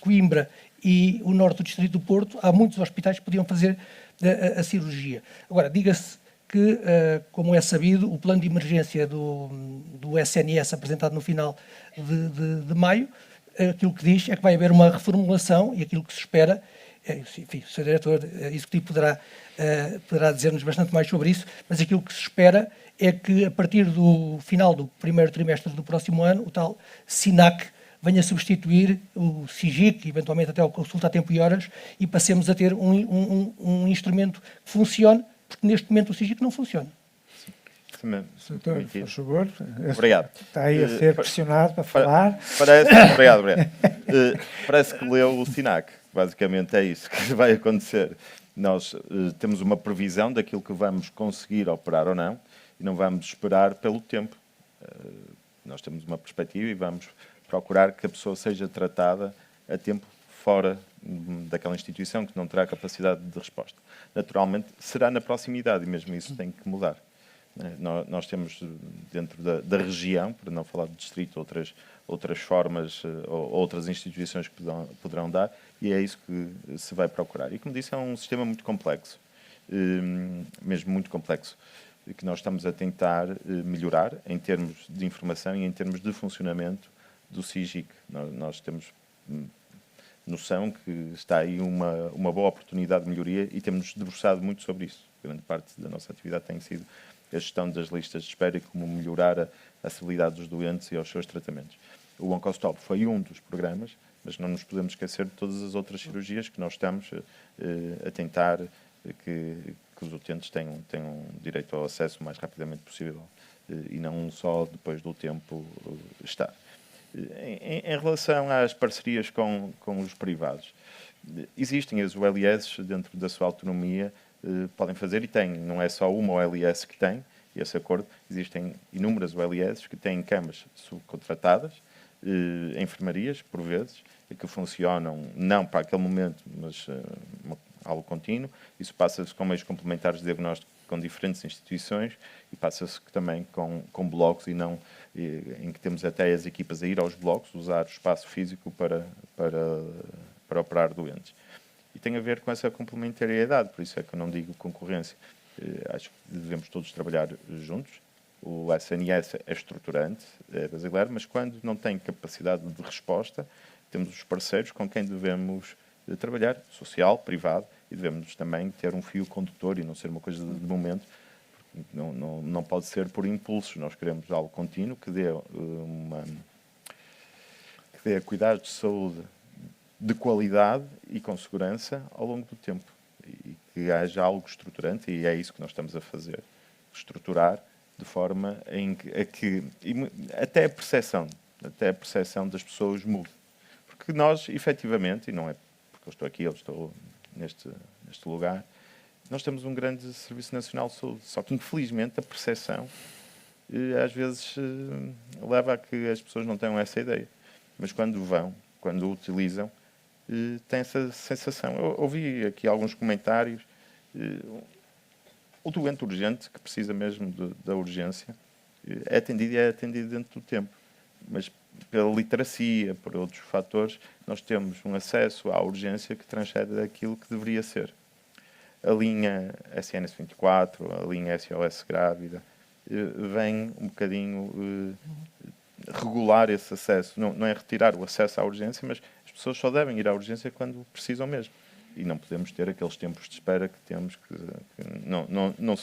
Coimbra e o norte do distrito do Porto há muitos hospitais que podiam fazer a cirurgia. Agora, diga-se que, como é sabido, o plano de emergência do SNS apresentado no final de maio, aquilo que diz é que vai haver uma reformulação e aquilo que se espera, enfim, o Sr. Diretor Executivo poderá dizer-nos bastante mais sobre isso, mas aquilo que se espera é que a partir do final do primeiro trimestre do próximo ano, o tal SINAC venha substituir o SIGIC, eventualmente até o Consulta a Tempo e Horas, e passemos a ter um instrumento que funcione, porque neste momento o SIGIC não funciona. Doutor, por favor. Obrigado. Está aí a ser pressionado para falar. Obrigado. Parece que leu o SINAC. Basicamente é isso que vai acontecer. Nós temos uma previsão daquilo que vamos conseguir operar ou não e não vamos esperar pelo tempo. Nós temos uma perspectiva e vamos procurar que a pessoa seja tratada a tempo fora daquela instituição que não terá capacidade de resposta. Naturalmente, será na proximidade e mesmo isso tem que mudar. Nós temos dentro da região, para não falar do distrito, outras formas ou outras instituições que poderão dar, e é isso que se vai procurar. E como disse, é um sistema muito complexo, mesmo muito complexo, que nós estamos a tentar melhorar em termos de informação e em termos de funcionamento do SIGIC. Nós temos noção que está aí uma boa oportunidade de melhoria e temos debruçado muito sobre isso. Grande parte da nossa atividade tem sido a gestão das listas de espera e como melhorar a acessibilidade dos doentes e aos seus tratamentos. O OncoStop foi um dos programas, mas não nos podemos esquecer de todas as outras cirurgias que nós estamos a tentar que os utentes tenham direito ao acesso o mais rapidamente possível e não só depois do tempo estar. Em relação às parcerias com os privados, existem as ULS dentro da sua autonomia, podem fazer e têm, não é só uma OLS que tem esse acordo, existem inúmeras OLS que têm camas subcontratadas, enfermarias, por vezes, que funcionam não para aquele momento, mas algo contínuo. Isso passa-se com meios complementares de diagnóstico com diferentes instituições e passa-se também com blocos e não em que temos até as equipas a ir aos blocos, usar o espaço físico para operar doentes. E tem a ver com essa complementariedade, por isso é que eu não digo concorrência. Acho que devemos todos trabalhar juntos. O SNS é estruturante, é brasileiro, mas quando não tem capacidade de resposta, temos os parceiros com quem devemos trabalhar, social, privado, e devemos também ter um fio condutor e não ser uma coisa de momento, porque não pode ser por impulsos. Nós queremos algo contínuo que dê cuidados de saúde de qualidade e com segurança ao longo do tempo. E que haja algo estruturante, e é isso que nós estamos a fazer. Estruturar de forma que até a percepção das pessoas mude. Porque nós, efetivamente, e não é porque eu estou aqui, eu estou neste lugar, nós temos um grande Serviço Nacional de Saúde, só que infelizmente a percepção às vezes leva a que as pessoas não tenham essa ideia. Mas quando o utilizam, tem essa sensação. Eu ouvi aqui alguns comentários. O doente urgente, que precisa mesmo da urgência, é atendido dentro do tempo. Mas pela literacia, por outros fatores, nós temos um acesso à urgência que transcende daquilo que deveria ser. A linha SNS 24, a linha SOS grávida, vem um bocadinho regular esse acesso. Não é retirar o acesso à urgência, mas as pessoas só devem ir à urgência quando precisam mesmo. E não podemos ter aqueles tempos de espera que temos que não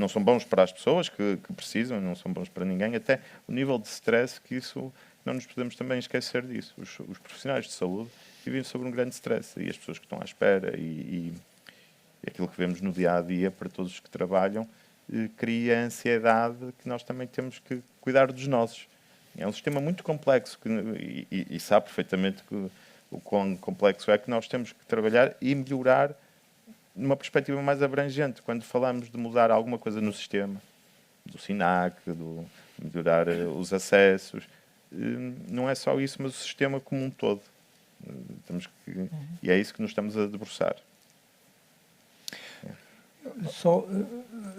são bons para as pessoas que precisam, não são bons para ninguém. Até o nível de stress que isso, não nos podemos também esquecer disso. Os profissionais de saúde vivem sobre um grande stress e as pessoas que estão à espera e aquilo que vemos no dia-a-dia para todos os que trabalham cria ansiedade que nós também temos que cuidar dos nossos. É um sistema muito complexo e sabe perfeitamente o quão complexo é que nós temos que trabalhar e melhorar numa perspectiva mais abrangente. Quando falamos de mudar alguma coisa no sistema, do SINAC, melhorar os acessos, não é só isso, mas o sistema como um todo. E é isso que nos estamos a debruçar. Só,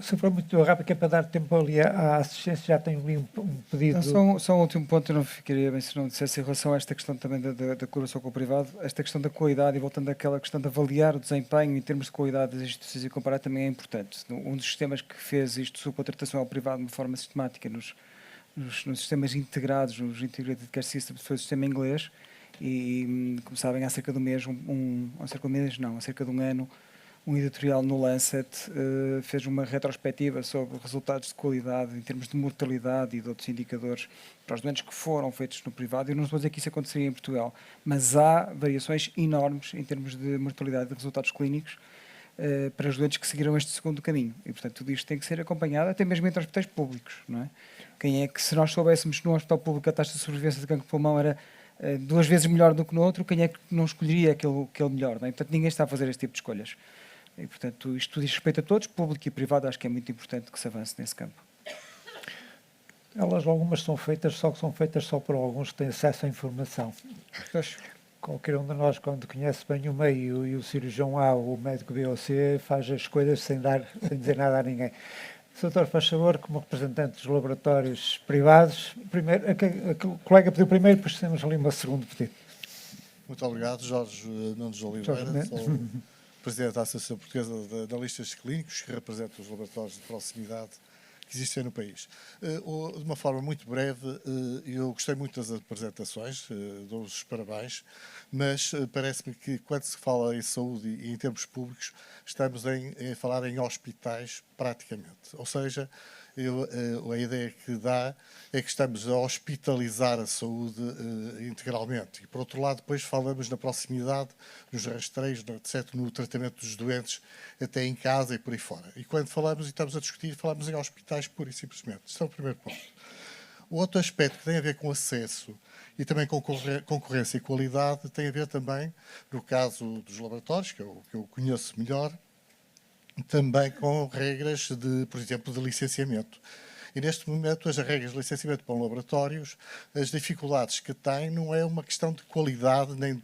se for muito rápido, que é para dar tempo ali à assistência, já tenho ali um pedido. Só um último ponto, eu não ficaria bem se não dissesse em relação a esta questão também da colaboração com o privado, esta questão da qualidade, e voltando àquela questão de avaliar o desempenho em termos de qualidade das instituições e comparar, também é importante. Um dos sistemas que fez isto, subcontratação ao privado de uma forma sistemática nos sistemas integrados, nos Integrated Care Systems, foi o sistema inglês, e como sabem, há cerca de um mês, há cerca de um ano, um editorial no Lancet fez uma retrospectiva sobre resultados de qualidade em termos de mortalidade e de outros indicadores para os doentes que foram feitos no privado. Eu não estou a dizer que isso aconteceria em Portugal, mas há variações enormes em termos de mortalidade e de resultados clínicos para os doentes que seguiram este segundo caminho. E, portanto, tudo isto tem que ser acompanhado, até mesmo entre hospitais públicos, não é? Quem é que, se nós soubéssemos que no hospital público a taxa de sobrevivência de cancro de pulmão era 2 vezes melhor do que no outro, quem é que não escolheria aquele melhor, não é? Portanto, ninguém está a fazer este tipo de escolhas. E, portanto, isto diz respeito a todos, público e privado, acho que é muito importante que se avance nesse campo. Elas, algumas são feitas só por alguns que têm acesso à informação. Pois. Qualquer um de nós, quando conhece bem o meio e o cirurgião A ou o médico B ou C, faz as coisas sem dizer nada a ninguém. Doutor, faz favor, como representante dos laboratórios privados, primeiro, o colega pediu primeiro, depois temos ali uma segundo pedido. Muito obrigado, Jorge Nunes Oliveira, sou presidente da Associação Portuguesa de Analistas Clínicos, que representa os laboratórios de proximidade que existem no país. De uma forma muito breve, eu gostei muito das apresentações, dou-os parabéns, mas parece-me que quando se fala em saúde e em termos públicos, estamos a falar em hospitais praticamente. Ou seja, a ideia que dá é que estamos a hospitalizar a saúde integralmente. E, por outro lado, depois falamos na proximidade, nos rastreios, etc., no tratamento dos doentes, até em casa e por aí fora. E quando falamos e estamos a discutir, falamos em hospitais pura e simplesmente. Este é o primeiro ponto. O outro aspecto que tem a ver com acesso e também com concorrência e qualidade tem a ver também, no caso dos laboratórios, que eu conheço melhor, também com regras, por exemplo, de licenciamento. E neste momento as regras de licenciamento para laboratórios, as dificuldades que têm não é uma questão de qualidade nem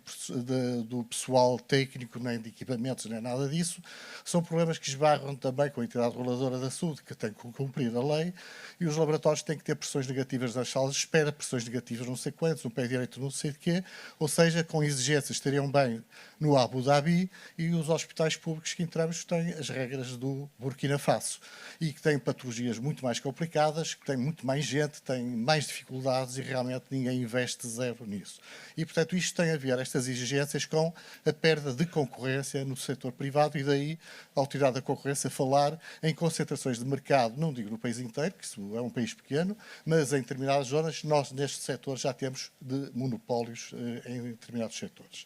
do pessoal técnico, nem de equipamentos, nem nada disso. São problemas que esbarram também com a entidade reguladora da saúde, que tem que cumprir a lei, e os laboratórios têm que ter pressões negativas nas salas de espera, pressões negativas não sei quantos, no pé direito não sei de quê, ou seja, com exigências estariam bem no Abu Dhabi, e os hospitais públicos que entramos têm as regras do Burkina Faso, e que têm patologias muito mais complicadas, que têm muito mais gente, têm mais dificuldades e realmente ninguém investe zero nisso. E, portanto, isto tem a ver, estas exigências, com a perda de concorrência no setor privado, e daí a Autoridade da Concorrência falar em concentrações de mercado, não digo no país inteiro, que isso é um país pequeno, mas em determinadas zonas, nós neste setor já temos de monopólios em determinados setores.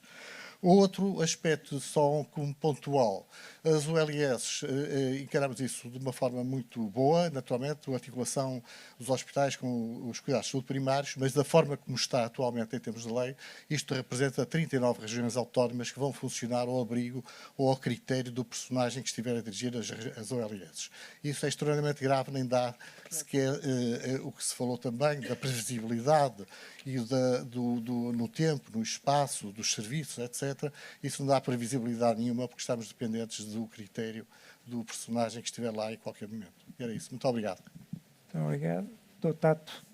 Outro aspecto, só como pontual, as OLS, encaramos isso de uma forma muito boa, naturalmente, a articulação dos hospitais com os cuidados de saúde primários, mas da forma como está atualmente em termos de lei, isto representa 39 regiões autónomas que vão funcionar ao abrigo ou ao critério do personagem que estiver a dirigir as OLS. Isso é extremamente grave, nem dá sequer o que se falou também da previsibilidade e no tempo, no espaço, dos serviços, etc. Isso não dá previsibilidade nenhuma, porque estamos dependentes do critério do personagem que estiver lá em qualquer momento. E era isso. Muito obrigado. Muito obrigado. Doutor Tato.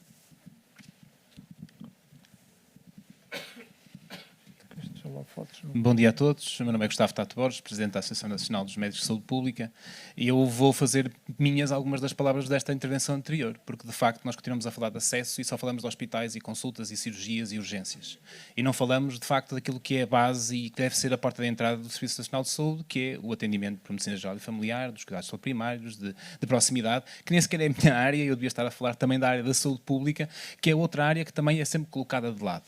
Bom dia a todos, o meu nome é Gustavo Tato Borges, Presidente da Associação Nacional dos Médicos de Saúde Pública, e eu vou fazer minhas algumas das palavras desta intervenção anterior, porque de facto nós continuamos a falar de acesso e só falamos de hospitais e consultas e cirurgias e urgências. E não falamos de facto daquilo que é a base e que deve ser a porta de entrada do Serviço Nacional de Saúde, que é o atendimento por medicina geral e familiar, dos cuidados de saúde primários, de proximidade, que nem sequer é a minha área, eu devia estar a falar também da área da saúde pública, que é outra área que também é sempre colocada de lado.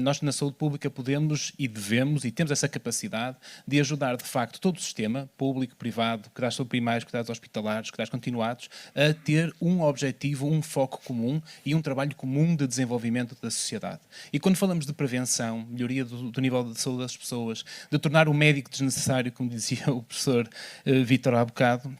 Nós na saúde pública podemos e devemos, e temos essa capacidade de ajudar de facto todo o sistema, público, privado, cuidados de saúde primários, cuidados hospitalares, cuidados continuados, a ter um objetivo, um foco comum e um trabalho comum de desenvolvimento da sociedade. E quando falamos de prevenção, melhoria do nível de saúde das pessoas, de tornar o médico desnecessário, como dizia o professor Vítor há bocado,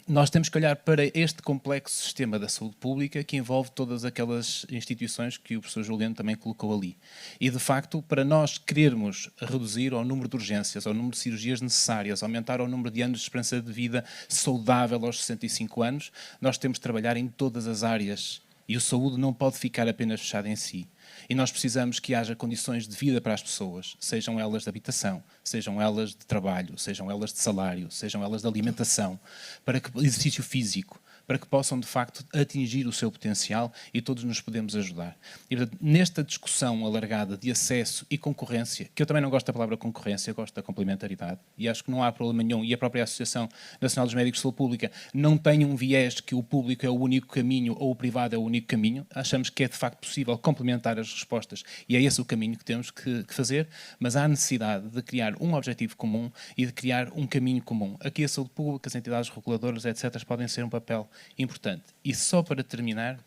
nós temos que olhar para este complexo sistema da saúde pública que envolve todas aquelas instituições que o professor Juliano também colocou ali. E, de facto, para nós querermos reduzir o número de urgências, o número de cirurgias necessárias, aumentar o número de anos de esperança de vida saudável aos 65 anos, nós temos de trabalhar em todas as áreas. E a saúde não pode ficar apenas fechada em si. E nós precisamos que haja condições de vida para as pessoas, sejam elas de habitação, sejam elas de trabalho, sejam elas de salário, sejam elas de alimentação, para que exercício físico, para que possam, de facto, atingir o seu potencial e todos nos podemos ajudar. E, portanto, nesta discussão alargada de acesso e concorrência, que eu também não gosto da palavra concorrência, eu gosto da complementaridade, e acho que não há problema nenhum, e a própria Associação Nacional dos Médicos de Saúde Pública não tem um viés que o público é o único caminho ou o privado é o único caminho. Achamos que é, de facto, possível complementar as respostas, e é esse o caminho que temos que fazer, mas há necessidade de criar um objetivo comum e de criar um caminho comum. Aqui a saúde pública, as entidades reguladoras, etc., podem ser um papel importante. E só para terminar,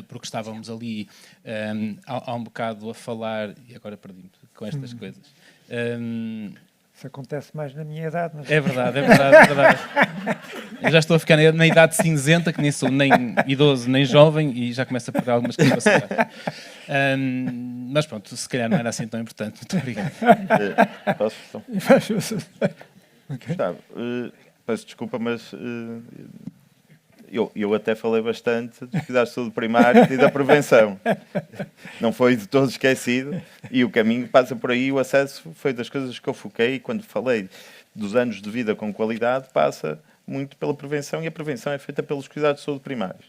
porque estávamos ali há um bocado a falar, e agora perdi-me com estas coisas. Isso acontece mais na minha idade. Mas... É verdade, é verdade, é verdade. Eu já estou a ficar na idade cinzenta, que nem sou nem idoso nem jovem, e já começo a perder algumas capacidades. Mas pronto, se calhar não era assim tão importante. Muito obrigado. Posso? Gustavo, peço desculpa, mas eu até falei bastante dos cuidados de saúde primários e da prevenção. Não foi de todo esquecido, e o caminho passa por aí. O acesso foi das coisas que eu foquei, e quando falei dos anos de vida com qualidade, passa muito pela prevenção, e a prevenção é feita pelos cuidados de saúde primários.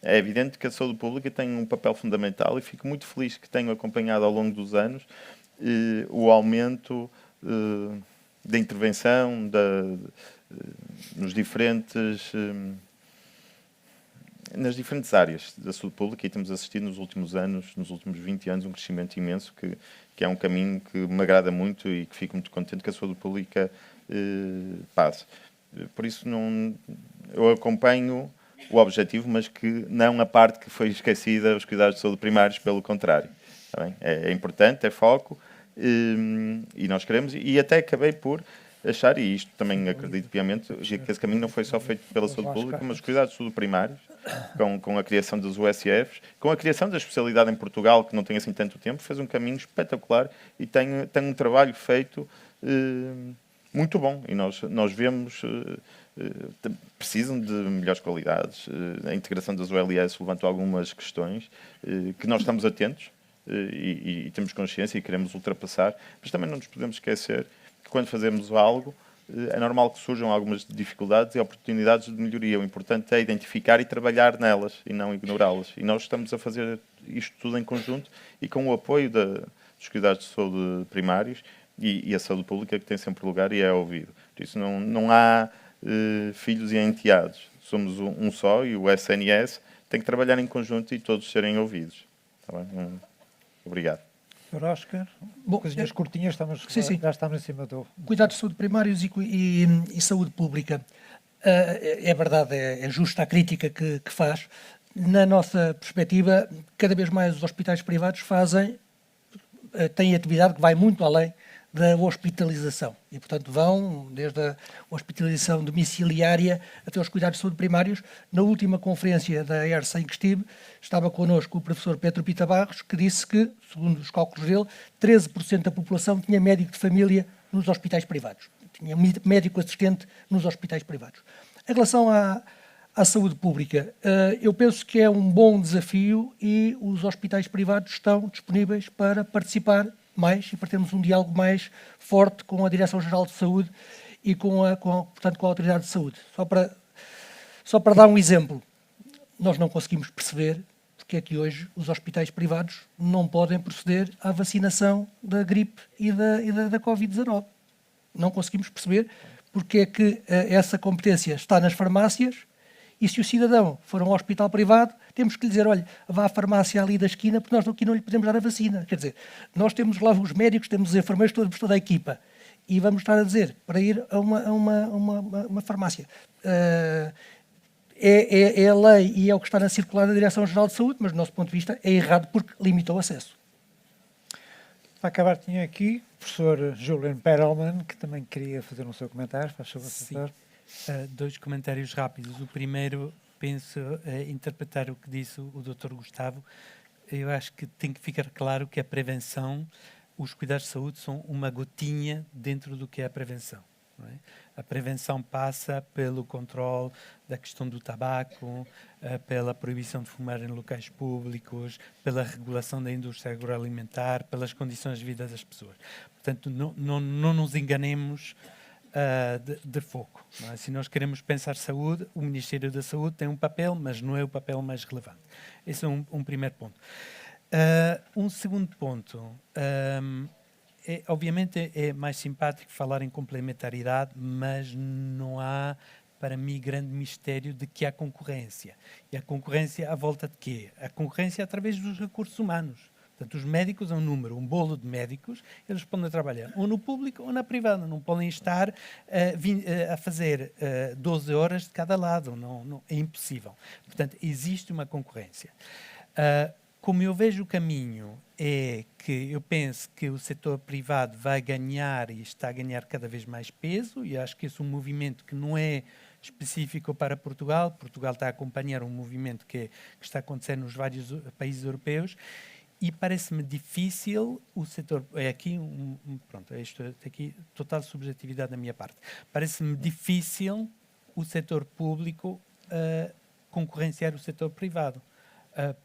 É evidente que a saúde pública tem um papel fundamental, e fico muito feliz que tenho acompanhado ao longo dos anos o aumento da intervenção nas diferentes áreas da saúde pública, e temos assistido nos últimos anos, nos últimos 20 anos, um crescimento imenso que é um caminho que me agrada muito e que fico muito contente que a saúde pública passe. Por isso eu acompanho o objetivo, mas que não a parte que foi esquecida, os cuidados de saúde primários, pelo contrário. Está bem? É importante, é foco, e nós queremos, e até acabei por achar, e isto também acredito piamente, que esse caminho não foi só feito pela saúde pública, mas os cuidados de saúde primários, com a criação dos USFs, com a criação da especialidade em Portugal, que não tem assim tanto tempo, fez um caminho espetacular e tem um trabalho feito muito bom. E nós vemos, precisam de melhores qualidades. A integração das OLS levantou algumas questões que nós estamos atentos e temos consciência e queremos ultrapassar, mas também não nos podemos esquecer que quando fazemos algo, é normal que surjam algumas dificuldades e oportunidades de melhoria. O importante é identificar e trabalhar nelas e não ignorá-las. E nós estamos a fazer isto tudo em conjunto e com o apoio dos cuidados de saúde primários e a saúde pública, que tem sempre lugar e é ouvido. Por isso não há filhos e enteados. Somos um só, e o SNS tem que trabalhar em conjunto e todos serem ouvidos. Está bem? Obrigado. Sr. Oscar, coisinhas curtinhas, já estamos em cima do... Cuidados de saúde primários e saúde pública. É verdade, é justa a crítica que faz. Na nossa perspectiva, cada vez mais os hospitais privados têm atividade que vai muito além da hospitalização. E, portanto, vão desde a hospitalização domiciliária até os cuidados de saúde primários. Na última conferência da ERSA em que estive, estava connosco o professor Pedro Pita Barros, que disse que, segundo os cálculos dele, 13% da população tinha médico de família nos hospitais privados. Tinha médico assistente nos hospitais privados. Em relação à saúde pública, eu penso que é um bom desafio, e os hospitais privados estão disponíveis para participar mais e para termos um diálogo mais forte com a Direção-Geral de Saúde e portanto, com a Autoridade de Saúde. Só para dar um exemplo, nós não conseguimos perceber porque é que hoje os hospitais privados não podem proceder à vacinação da gripe e da Covid-19. Não conseguimos perceber porque é que essa competência está nas farmácias, e se o cidadão for a um hospital privado, temos que lhe dizer, olha, vá à farmácia ali da esquina, porque nós aqui não lhe podemos dar a vacina. Quer dizer, nós temos lá os médicos, temos os enfermeiros, toda a equipa, e vamos estar a dizer, para ir a uma farmácia. É a lei e é o que está na circular da Direção-Geral de Saúde, mas do nosso ponto de vista é errado porque limitou o acesso. Para acabar, tinha aqui o professor Julian Perelman, que também queria fazer um seu comentário. Faz favor, professor. Dois comentários rápidos. O primeiro, penso, interpretar o que disse o Dr. Gustavo. Eu acho que tem que ficar claro que a prevenção, os cuidados de saúde são uma gotinha dentro do que é a prevenção. Não é? A prevenção passa pelo controle da questão do tabaco, pela proibição de fumar em locais públicos, pela regulação da indústria agroalimentar, pelas condições de vida das pessoas. Portanto, não nos enganemos de foco. Não é? Se nós queremos pensar saúde, o Ministério da Saúde tem um papel, mas não é o papel mais relevante. Esse é um primeiro ponto. Um segundo ponto, obviamente é mais simpático falar em complementaridade, mas não há, para mim, grande mistério de que há concorrência. E a concorrência à volta de quê? A concorrência através dos recursos humanos. Portanto, os médicos é um número, um bolo de médicos, eles podem trabalhar ou no público ou na privada, não podem estar a fazer 12 horas de cada lado, é impossível. Portanto, existe uma concorrência. Como eu vejo o caminho é que eu penso que o setor privado vai ganhar e está a ganhar cada vez mais peso, e acho que esse é um movimento que não é específico para Portugal. Portugal está a acompanhar um movimento que está acontecendo nos vários países europeus, e parece-me difícil o setor... É aqui, pronto, isto aqui, total subjetividade da minha parte. Parece-me difícil o setor público concorrenciar o setor privado,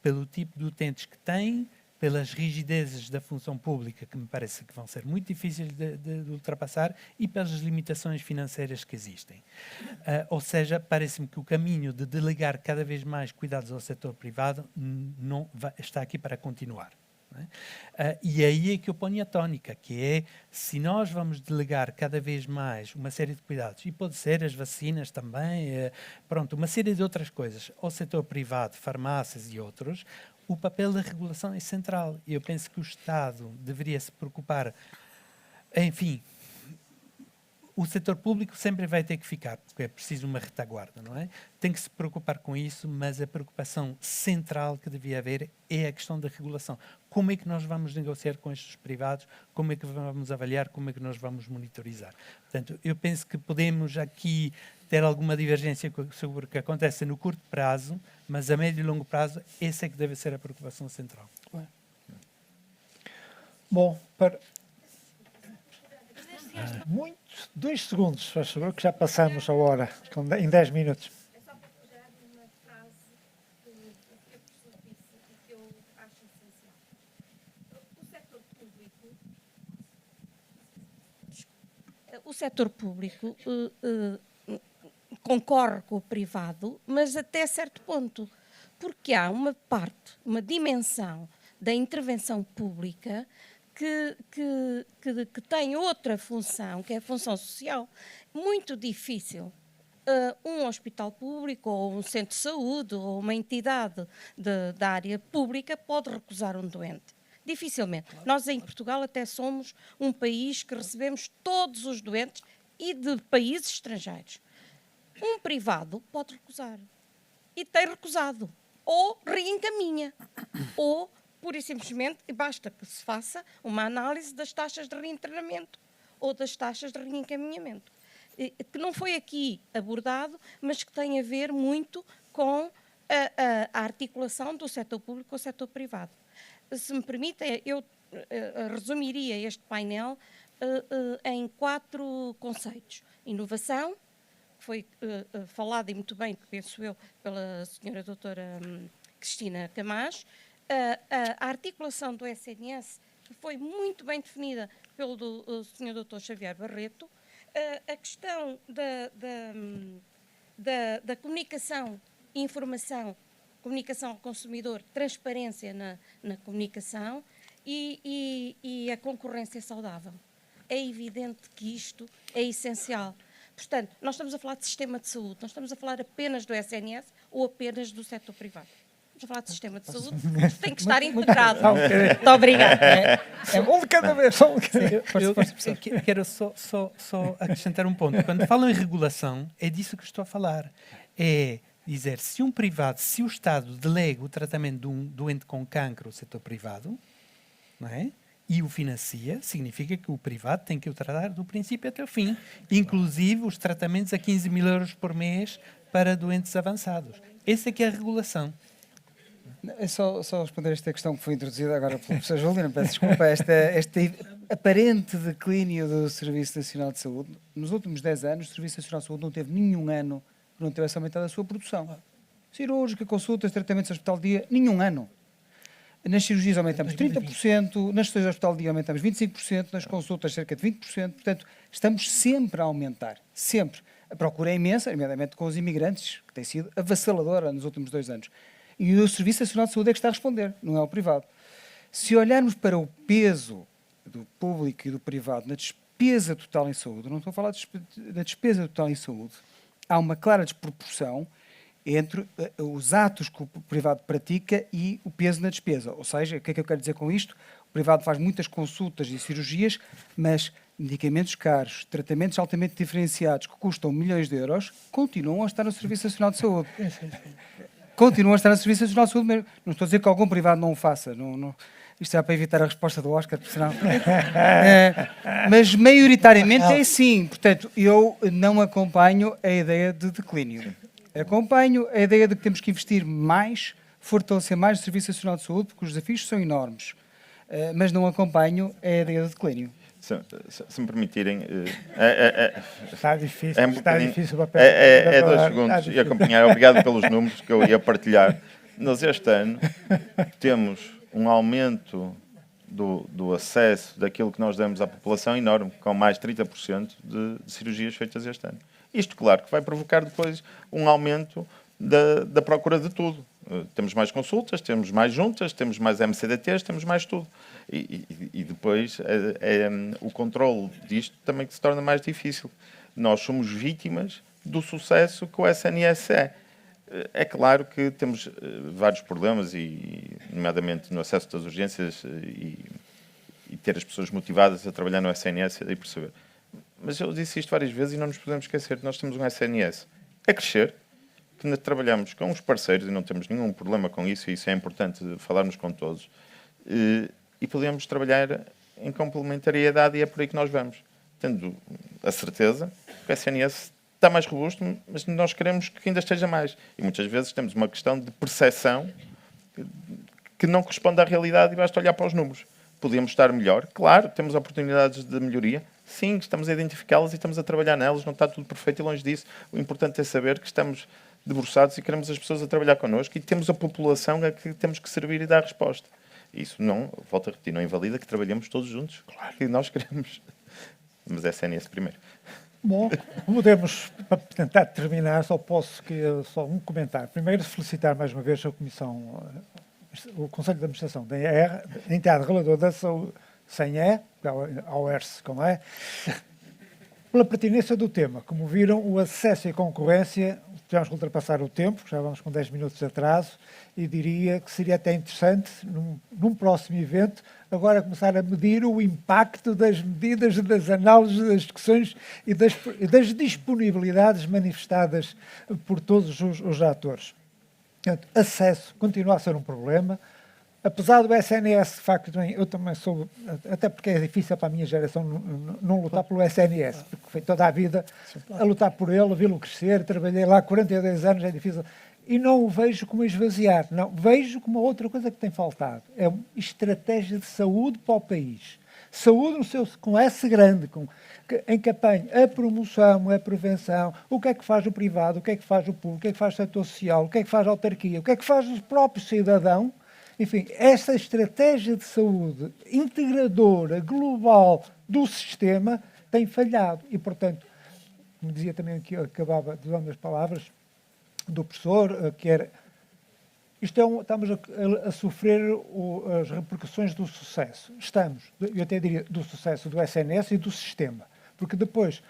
pelo tipo de utentes que tem, pelas rigidezes da função pública, que me parece que vão ser muito difíceis de ultrapassar, e pelas limitações financeiras que existem. Ou seja, parece-me que o caminho de delegar cada vez mais cuidados ao setor privado está aqui para continuar. Não é? E aí é que eu ponho a tónica, que é, se nós vamos delegar cada vez mais uma série de cuidados, e pode ser as vacinas também, pronto, uma série de outras coisas, ao setor privado, farmácias e outros, o papel da regulação é central. E eu penso que o Estado deveria se preocupar, enfim, o setor público sempre vai ter que ficar, porque é preciso uma retaguarda, não é? Tem que se preocupar com isso, mas a preocupação central que devia haver é a questão da regulação. Como é que nós vamos negociar com estes privados? Como é que vamos avaliar? Como é que nós vamos monitorizar? Portanto, eu penso que podemos aqui ter alguma divergência sobre o que acontece no curto prazo, mas a médio e longo prazo, essa é que deve ser a preocupação central. Bom, muito, 2 segundos, faz favor, que já passamos a hora, em 10 minutos. É só para pegar uma frase que o professor disse e que eu acho essencial. O setor público concorre com o privado, mas até certo ponto, porque há uma parte, uma dimensão da intervenção pública que tem outra função, que é a função social. Muito difícil um hospital público ou um centro de saúde ou uma entidade da área pública pode recusar um doente. Dificilmente. Claro. Nós em Portugal até somos um país que recebemos todos os doentes e de países estrangeiros. Um privado pode recusar. E tem recusado. Ou reencaminha. Ou, pura e simplesmente, basta que se faça uma análise das taxas de reinternamento ou das taxas de reencaminhamento. Que não foi aqui abordado, mas que tem a ver muito com a articulação do setor público com o setor privado. Se me permite, eu resumiria este painel em 4 conceitos. Inovação, que foi falado e muito bem, penso eu, pela senhora doutora Cristina Camacho. A articulação do SNS foi muito bem definida pelo senhor doutor Xavier Barreto. A questão da comunicação e informação, comunicação ao consumidor, transparência na comunicação e a concorrência saudável. É evidente que isto é essencial. Portanto, nós estamos a falar de sistema de saúde, não estamos a falar apenas do SNS ou apenas do setor privado. Estamos a falar de sistema de saúde, isto tem que estar integrado. Muito obrigada. Um de cada vez. Eu quero só acrescentar um ponto. Quando falo em regulação, é disso que estou a falar. É dizer, se o Estado delega o tratamento de um doente com cancro ao setor privado, não é? e o financia, significa que o privado tem que o tratar do princípio até o fim, inclusive os tratamentos a 15 mil euros por mês para doentes avançados. Essa é que é a regulação. É só responder esta questão que foi introduzida agora pelo professor Júlio, peço desculpa, este aparente declínio do Serviço Nacional de Saúde. Nos últimos 10 anos, o Serviço Nacional de Saúde não teve nenhum ano que não tivesse aumentado a sua produção. Cirúrgica, consultas, tratamentos de hospital de dia, nenhum ano. Nas cirurgias aumentamos 30%, nas sessões de hospital de dia aumentamos 25%, nas consultas cerca de 20%, portanto, estamos sempre a aumentar, sempre. A procura é imensa, nomeadamente com os imigrantes, que tem sido avassaladora nos últimos 2 anos. E o Serviço Nacional de Saúde é que está a responder, não é o privado. Se olharmos para o peso do público e do privado na despesa total em saúde, não estou a falar da despesa total em saúde, há uma clara desproporção entre os atos que o privado pratica e o peso na despesa. Ou seja, o que é que eu quero dizer com isto? O privado faz muitas consultas e cirurgias, mas medicamentos caros, tratamentos altamente diferenciados que custam milhões de euros, continuam a estar no Serviço Nacional de Saúde. Continuam a estar no Serviço Nacional de Saúde mesmo. Não estou a dizer que algum privado não o faça. Isto é para evitar a resposta do Oscar, senão... mas maioritariamente é sim. Portanto, eu não acompanho a ideia de declínio. Acompanho a ideia de que temos que investir mais, fortalecer mais o Serviço Nacional de Saúde, porque os desafios são enormes. Mas não acompanho a ideia de declínio. Se me permitirem... Está difícil, está difícil o papel. É 2 segundos e acompanhar. Obrigado pelos números que eu ia partilhar. Nós este ano temos um aumento do acesso daquilo que nós damos à população enorme, com mais 30% de cirurgias feitas este ano. Isto, claro, que vai provocar depois um aumento da procura de tudo. Temos mais consultas, temos mais juntas, temos mais MCDTs, temos mais tudo. E depois o controle disto também que se torna mais difícil. Nós somos vítimas do sucesso que o SNS é. É claro que temos vários problemas, nomeadamente no acesso das urgências e ter as pessoas motivadas a trabalhar no SNS e perceber. Mas eu disse isto várias vezes e não nos podemos esquecer que nós temos um SNS a crescer, que trabalhamos com os parceiros e não temos nenhum problema com isso, e isso é importante falarmos com todos, e podemos trabalhar em complementariedade, e é por aí que nós vamos, tendo a certeza que o SNS está mais robusto, mas nós queremos que ainda esteja mais. E muitas vezes temos uma questão de percepção que não corresponde à realidade e basta olhar para os números. Podíamos estar melhor, claro, temos oportunidades de melhoria, sim, estamos a identificá-las e estamos a trabalhar nelas, não está tudo perfeito e longe disso. O importante é saber que estamos debruçados e queremos as pessoas a trabalhar connosco e temos a população a que temos que servir e dar resposta. Isso não, volto a repetir, não invalida que trabalhemos todos juntos, claro que nós queremos, mas é SNS primeiro. Bom, podemos, para tentar terminar, só um comentário. Primeiro, felicitar mais uma vez a Comissão, o Conselho de Administração da ER, a entidade reguladora da saúde, sem E, ao ERS com E, pela pertinência do tema. Como viram, o acesso e a concorrência, tivemos que ultrapassar o tempo, já vamos com 10 minutos de atraso, e diria que seria até interessante, num próximo evento, agora começar a medir o impacto das medidas, das análises, das discussões e das disponibilidades manifestadas por todos os atores. Portanto, acesso continua a ser um problema. Apesar do SNS, de facto, eu também sou, até porque é difícil para a minha geração não lutar pelo SNS, porque foi toda a vida a lutar por ele, vi-lo crescer, trabalhei lá 42 anos, é difícil. E não o vejo como esvaziar, não, vejo como outra coisa que tem faltado. É uma estratégia de saúde para o país. Saúde com S grande, em que apanha a promoção, a prevenção, o que é que faz o privado, o que é que faz o público, o que é que faz o setor social, o que é que faz a autarquia, o que é que faz o próprio cidadão. Enfim, essa estratégia de saúde integradora, global do sistema tem falhado. E, portanto, como dizia também aqui, acabava usando as palavras do professor, que era, estamos a sofrer as repercussões do sucesso. Eu até diria, do sucesso do SNS e do sistema. Porque depois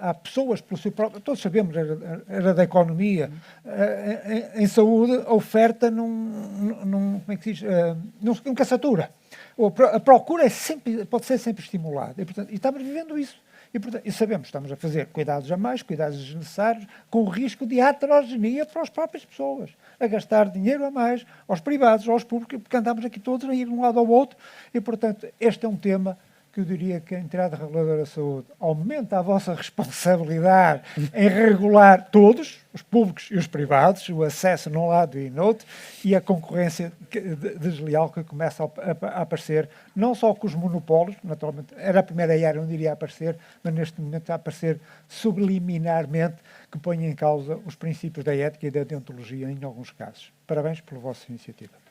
há pessoas pelo seu próprio, todos sabemos, era da economia, em saúde, a oferta como é que se diz, nunca satura. A procura pode ser sempre estimulada. E, portanto, estamos vivendo isso. E sabemos que estamos a fazer cuidados a mais, cuidados desnecessários, com o risco de heterogeneia para as próprias pessoas, a gastar dinheiro a mais aos privados, aos públicos, porque andamos aqui todos a ir de um lado ao outro, e, portanto, este é um tema que eu diria que a entidade reguladora da saúde aumenta a vossa responsabilidade em regular todos, os públicos e os privados, o acesso num lado e no outro, e a concorrência desleal que começa a aparecer, não só com os monopólios, naturalmente, era a primeira área onde iria aparecer, mas neste momento está a aparecer subliminarmente, que põe em causa os princípios da ética e da deontologia em alguns casos. Parabéns pela vossa iniciativa.